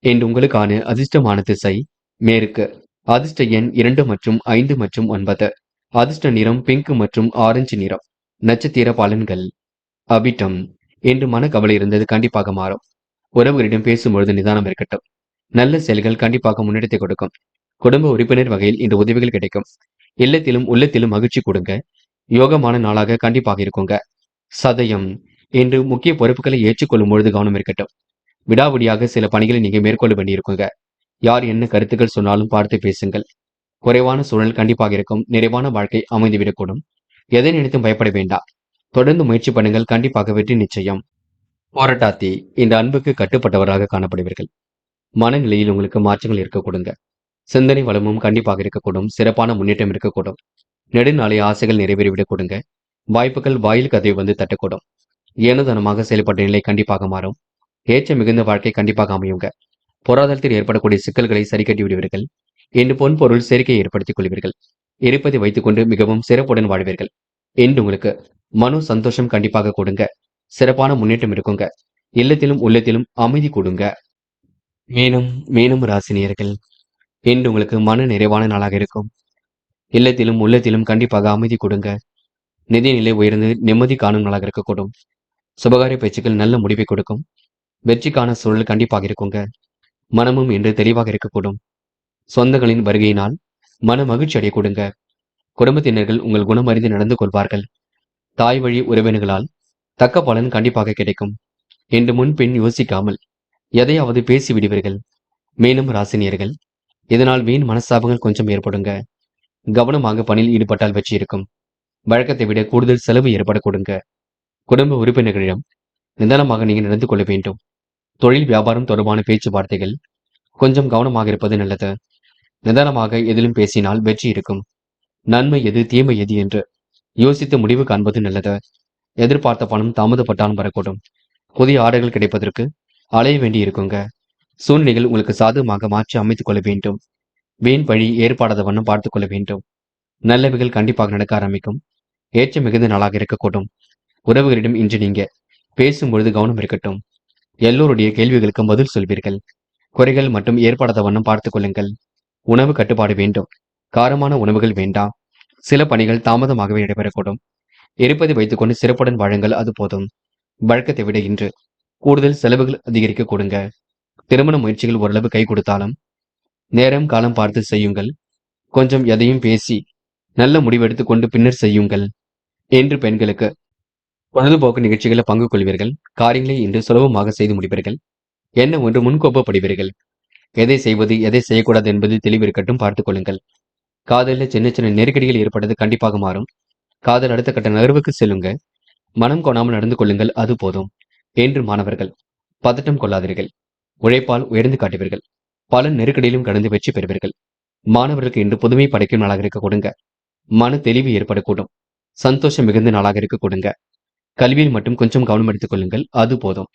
என்று உங்களுக்கான அதிர்ஷ்டமான திசை மேற்கு. அதிர்ஷ்ட எண் 2 மற்றும் 5 மற்றும் 9. அதிர்ஷ்ட நிறம் பிங்க் மற்றும் ஆரஞ்சு நிறம். நட்சத்திர பலன்கள். அபிட்டம். என்று மனக்கவலை இருந்தது கண்டிப்பாக மாறும். உறவுகளிடம் பேசும்பொழுது நிதானம் இருக்கட்டும். நல்ல செயல்கள் கண்டிப்பாக முன்னெடுத்து கொடுக்கும். குடும்ப உறுப்பினர் வகையில் இந்த உதவிகள் கிடைக்கும். இல்லத்திலும் உள்ளத்திலும் மகிழ்ச்சி கொடுங்க. யோகமான நாளாக கண்டிப்பாக இருக்குங்க. சதயம். என்று முக்கிய பொறுப்புகளை ஏற்றுக்கொள்ளும் பொழுது கவனம் இருக்கட்டும். விடாவடியாக சில பணிகளை நீங்க மேற்கொள்ள வேண்டியிருக்குங்க. யார் என்ன கருத்துக்கள் சொன்னாலும் பார்த்து பேசுங்கள். குறைவான சூழல் கண்டிப்பாக இருக்கும். நிறைவான வாழ்க்கை அமைந்துவிடக்கூடும். எதை நினைத்தும் பயப்பட வேண்டாம். தொடர்ந்து முயற்சி பண்ணுங்கள். கண்டிப்பாக வெற்றி நிச்சயம். போராட்டாத்தி. இந்த அன்புக்கு கட்டுப்பட்டவராக காணப்படுவீர்கள். மனநிலையில் உங்களுக்கு மாற்றங்கள் இருக்க கொடுங்க. சிந்தனை வளமும் கண்டிப்பாக இருக்கக்கூடும். சிறப்பான முன்னேற்றம் இருக்கக்கூடும். நெடுநாளை ஆசைகள் நிறைவேறிவிடக் கொடுங்க. வாய்ப்புகள் வாயில் கதவை வந்து தட்டக்கூடும். ஏனதனமாக செயல்பட்ட நிலை கண்டிப்பாக மாறும். ஏற்ற மிகுந்த வாழ்க்கை கண்டிப்பாக அமையுங்க. பொருளாதாரத்தில் ஏற்படக்கூடிய சிக்கல்களை சரி கட்டி விடுவீர்கள். என்று பொன் பொருள் சேர்க்கையை ஏற்படுத்திக் கொள்வீர்கள். இருப்பதை வைத்துக் கொண்டு மிகவும் சிறப்புடன் வாழ்வீர்கள். என்று உங்களுக்கு மனோ சந்தோஷம் கண்டிப்பாக கொடுங்க. சிறப்பான முன்னேற்றம் இருக்குங்க. இல்லத்திலும் உள்ளத்திலும் அமைதி கொடுங்க. மீனும் மீனும் ராசினியர்கள். என்று உங்களுக்கு மன நிறைவான நாளாக இருக்கும். இல்லத்திலும் உள்ளத்திலும் கண்டிப்பாக அமைதி கொடுங்க. நிதிநிலை உயர்ந்து நிம்மதி காணும் நாளாக இருக்கக்கூடும். சுபகாரிய பேச்சுக்கள் நல்ல முடிவை கொடுக்கும். வெற்றிக்கான சூழல் கண்டிப்பாக இருக்குங்க. மனமும் இன்று தெளிவாக இருக்கக்கூடும். சொந்தங்களின் வருகையினால் மன மகிழ்ச்சி அடைய கொடுங்க. குடும்பத்தினர்கள் உங்கள் குணம் அறிந்து நடந்து கொள்வார்கள். தாய் வழி உறவினர்களால் தக்க பலன் கண்டிப்பாக கிடைக்கும். என்று முன்பின் யோசிக்காமல் எதையாவது பேசி விடுவீர்கள். மேலும் ராசினியர்கள். இதனால் வீண் மனஸ்தாபங்கள் கொஞ்சம் ஏற்படுங்க. கவனமாக பணியில் ஈடுபட்டால் வெற்றி இருக்கும். வழக்கத்தை விட கூடுதல் செலவு ஏற்பட கொடுங்க. குடும்ப உறுப்பினர்களிடம் நிதானமாக நீங்கள் நடந்து கொள்ள வேண்டும். தொழில் வியாபாரம் தொடர்பான பேச்சுவார்த்தைகள் கொஞ்சம் கவனமாக இருப்பது நல்லது. நிதானமாக எதிலும் பேசினால் வெற்றி இருக்கும். நன்மை எது தீமை எது என்று யோசித்து முடிவு காண்பது நல்லது. எதிர்பார்த்த பணம் தாமதப்பட்டாலும் வரக்கூடும். புதிய ஆடைகள் கிடைப்பதற்கு அலைய வேண்டி இருக்குங்க. சூழ்நிலைகள் உங்களுக்கு சாதகமாக மாற்றி அமைத்துக் கொள்ள வேண்டும். வீண் பழி ஏற்பாடாத வண்ணம் பார்த்துக் கொள்ள வேண்டும். நல்லவைகள் கண்டிப்பாக நடக்க ஆரம்பிக்கும். ஏற்ற மிகுந்த நாளாக இருக்கக்கூடும். உறவுகளிடம் இன்று நீங்க பேசும்பொழுது கவனம் இருக்கட்டும். எல்லோருடைய கேள்விகளுக்கும் பதில் சொல்வீர்கள். குறைகள் மற்றும் ஏற்படாத வண்ணம் பார்த்துக் கொள்ளுங்கள். உணவு கட்டுப்பாடு வேண்டும். காரமான உணவுகள் வேண்டாம். சில பணிகள் தாமதமாகவே நடைபெறக்கூடும். இருப்பதை வைத்துக்கொண்டு சிறப்புடன் வாழுங்கள், அது போதும். வழக்கத்தை விட இன்று கூடுதல் செலவுகள் அதிகரிக்க கொடுங்க. திருமண முயற்சிகள் ஓரளவு கை கொடுத்தாலும் நேரம் காலம் பார்த்து செய்யுங்கள். கொஞ்சம் எதையும் பேசி நல்ல முடிவெடுத்துக் கொண்டு பின்னர் செய்யுங்கள். என்று பெண்களுக்கு பொழுதுபோக்கு நிகழ்ச்சிகளை பங்கு கொள்வீர்கள். காரியங்களை இன்று சுலபமாக செய்து முடிப்பீர்கள். என்ன ஒன்று முன்கோப்பப்படுவீர்கள். எதை செய்வது எதை செய்யக்கூடாது என்பது தெளிவு இருக்கட்டும், பார்த்துக் கொள்ளுங்கள். காதலில் சின்ன சின்ன நெருக்கடிகள் ஏற்பட்டது கண்டிப்பாக மாறும். காதல் அடுத்த கட்ட நகர்வுக்கு செல்லுங்க. மனம் கொணாமல் நடந்து கொள்ளுங்கள், அது போதும். என்று மாணவர்கள் பதட்டம் கொள்ளாதீர்கள். உழைப்பால் உயர்ந்து காட்டுவீர்கள். பல நெருக்கடியிலும் கடந்து வெற்றி பெறுவீர்கள். மாணவர்களுக்கு இன்று புதுமை படைக்கும் நாளாக இருக்க கொடுங்க. மன தெளிவு ஏற்படக்கூடும். சந்தோஷம் மிகுந்த நாளாக இருக்க கொடுங்க. கல்வியில் மட்டும் கொஞ்சம் கவனம் எடுத்துக் கொள்ளுங்கள், அது போதும்.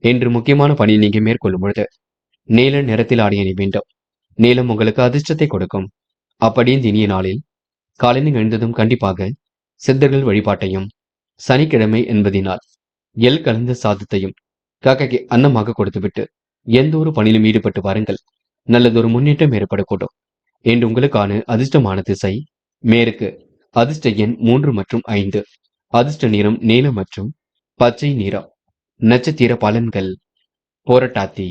இன்று முக்கியமான பணியை நீங்க மேற்கொள்ளும் பொழுது நீல நிறத்தில் ஆடை அணி வேண்டும். நீலம் உங்களுக்கு அதிர்ஷ்டத்தை கொடுக்கும். அப்படி இந்த இனிய நாளில் காலையில் எழுந்ததும் கண்டிப்பாக சித்தர்கள் வழிபாட்டையும், சனிக்கிழமை என்பதினால் எள் கலந்த சாதத்தையும் காக்கைக்கு அன்னமாக கொடுத்துவிட்டு எந்த ஒரு பணியிலும் ஈடுபட்டு வாருங்கள். நல்லதொரு முன்னேற்றம் ஏற்படக்கூடும். இன்று உங்களுக்கான அதிர்ஷ்டமான திசை மேற்கு. அதிர்ஷ்ட எண் 3 மற்றும் 5. அதிர்ஷ்ட நிறம் நீலம் மற்றும் பச்சை நிறம். நட்சத்திர பலன்கள். போராட்டாத்தி.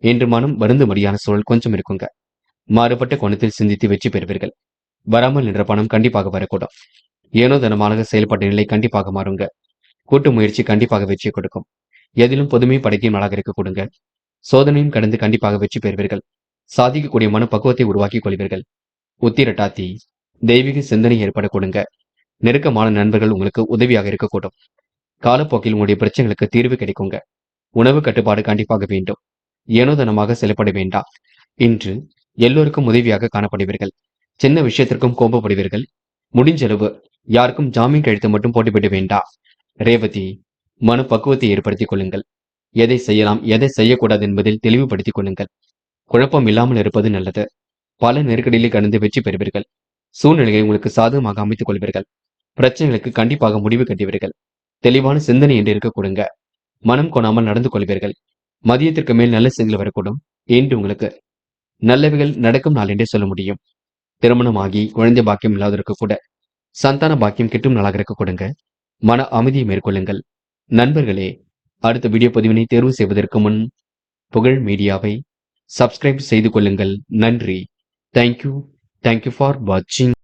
இன்று மனம் வருந்தும்படியான சூழல் கொஞ்சம் இருக்குங்க. மாறுபட்ட கோணத்தில் சிந்தித்து வெற்றி பெறுவீர்கள். வராமல் நின்ற பணம் கண்டிப்பாக வரக்கூடும். ஏனோ தனமாக செயல்பட்ட நிலை கண்டிப்பாக மாறுங்க. கூட்டு முயற்சி கண்டிப்பாக வெற்றி கொடுக்கும். எதிலும் புதுமை படைக்கும் நாளாக இருக்க கொடுங்க. சோதனையும் கடந்து கண்டிப்பாக வெற்றி பெறுவீர்கள். சாதிக்கக்கூடிய மன பக்குவத்தை உருவாக்கிக் கொள்வீர்கள். உத்திரட்டாத்தி. தெய்வீக சிந்தனை ஏற்பட கொடுங்க. நெருக்கமான நண்பர்கள் உங்களுக்கு உதவியாக இருக்கக்கூடும். காலப்போக்கில் உங்களுடைய பிரச்சனைகளுக்கு தீர்வு கிடைக்குங்க. உணவு கட்டுப்பாடு கண்டிப்பாக வேண்டும். ஏனோ தனமாக செயல்பட வேண்டாம். இன்று எல்லோருக்கும் உதவியாக காணப்படுவீர்கள். சின்ன விஷயத்திற்கும் கோபப்படுவீர்கள். முடிஞ்சளவு யாருக்கும் ஜாமீன் கழுத்து மட்டும் போட்டுவிட வேண்டாம். ரேவதி. மன பக்குவத்தை ஏற்படுத்திக் கொள்ளுங்கள். எதை செய்யலாம் எதை செய்யக்கூடாது என்பதில் தெளிவுபடுத்திக் கொள்ளுங்கள். குழப்பம் இல்லாமல் இருப்பது நல்லது. பல நெருக்கடிகளை கடந்து வெற்றி பெறுவீர்கள். சூழ்நிலையை உங்களுக்கு சாதகமாக அமைத்துக் கொள்வீர்கள். பிரச்சனைகளுக்கு கண்டிப்பாக முடிவு கட்டுவீர்கள். தெளிவான சிந்தனை என்று இருக்க கொடுங்க. மனம் கொணாமல் நடந்து கொள்வீர்கள். மதியத்திற்கு மேல் நல்ல செய்திகள் வரக்கூடும். இன்று உங்களுக்கு நல்லவைகள் நடக்கும் நாள் என்றே சொல்ல முடியும். திருமணமாகி குழந்தை பாக்கியம் இல்லாதவருக்கு கூட சந்தான பாக்கியம் கிட்டும் நாளாக இருக்க கொடுங்க. மன அமைதியை மேற்கொள்ளுங்கள். நண்பர்களே, அடுத்த வீடியோ பதிவினை தேர்வு செய்வதற்கு முன் புகழ் மீடியாவை சப்ஸ்கிரைப் செய்து கொள்ளுங்கள். நன்றி. தேங்க்யூ ஃபார் வாட்சிங்.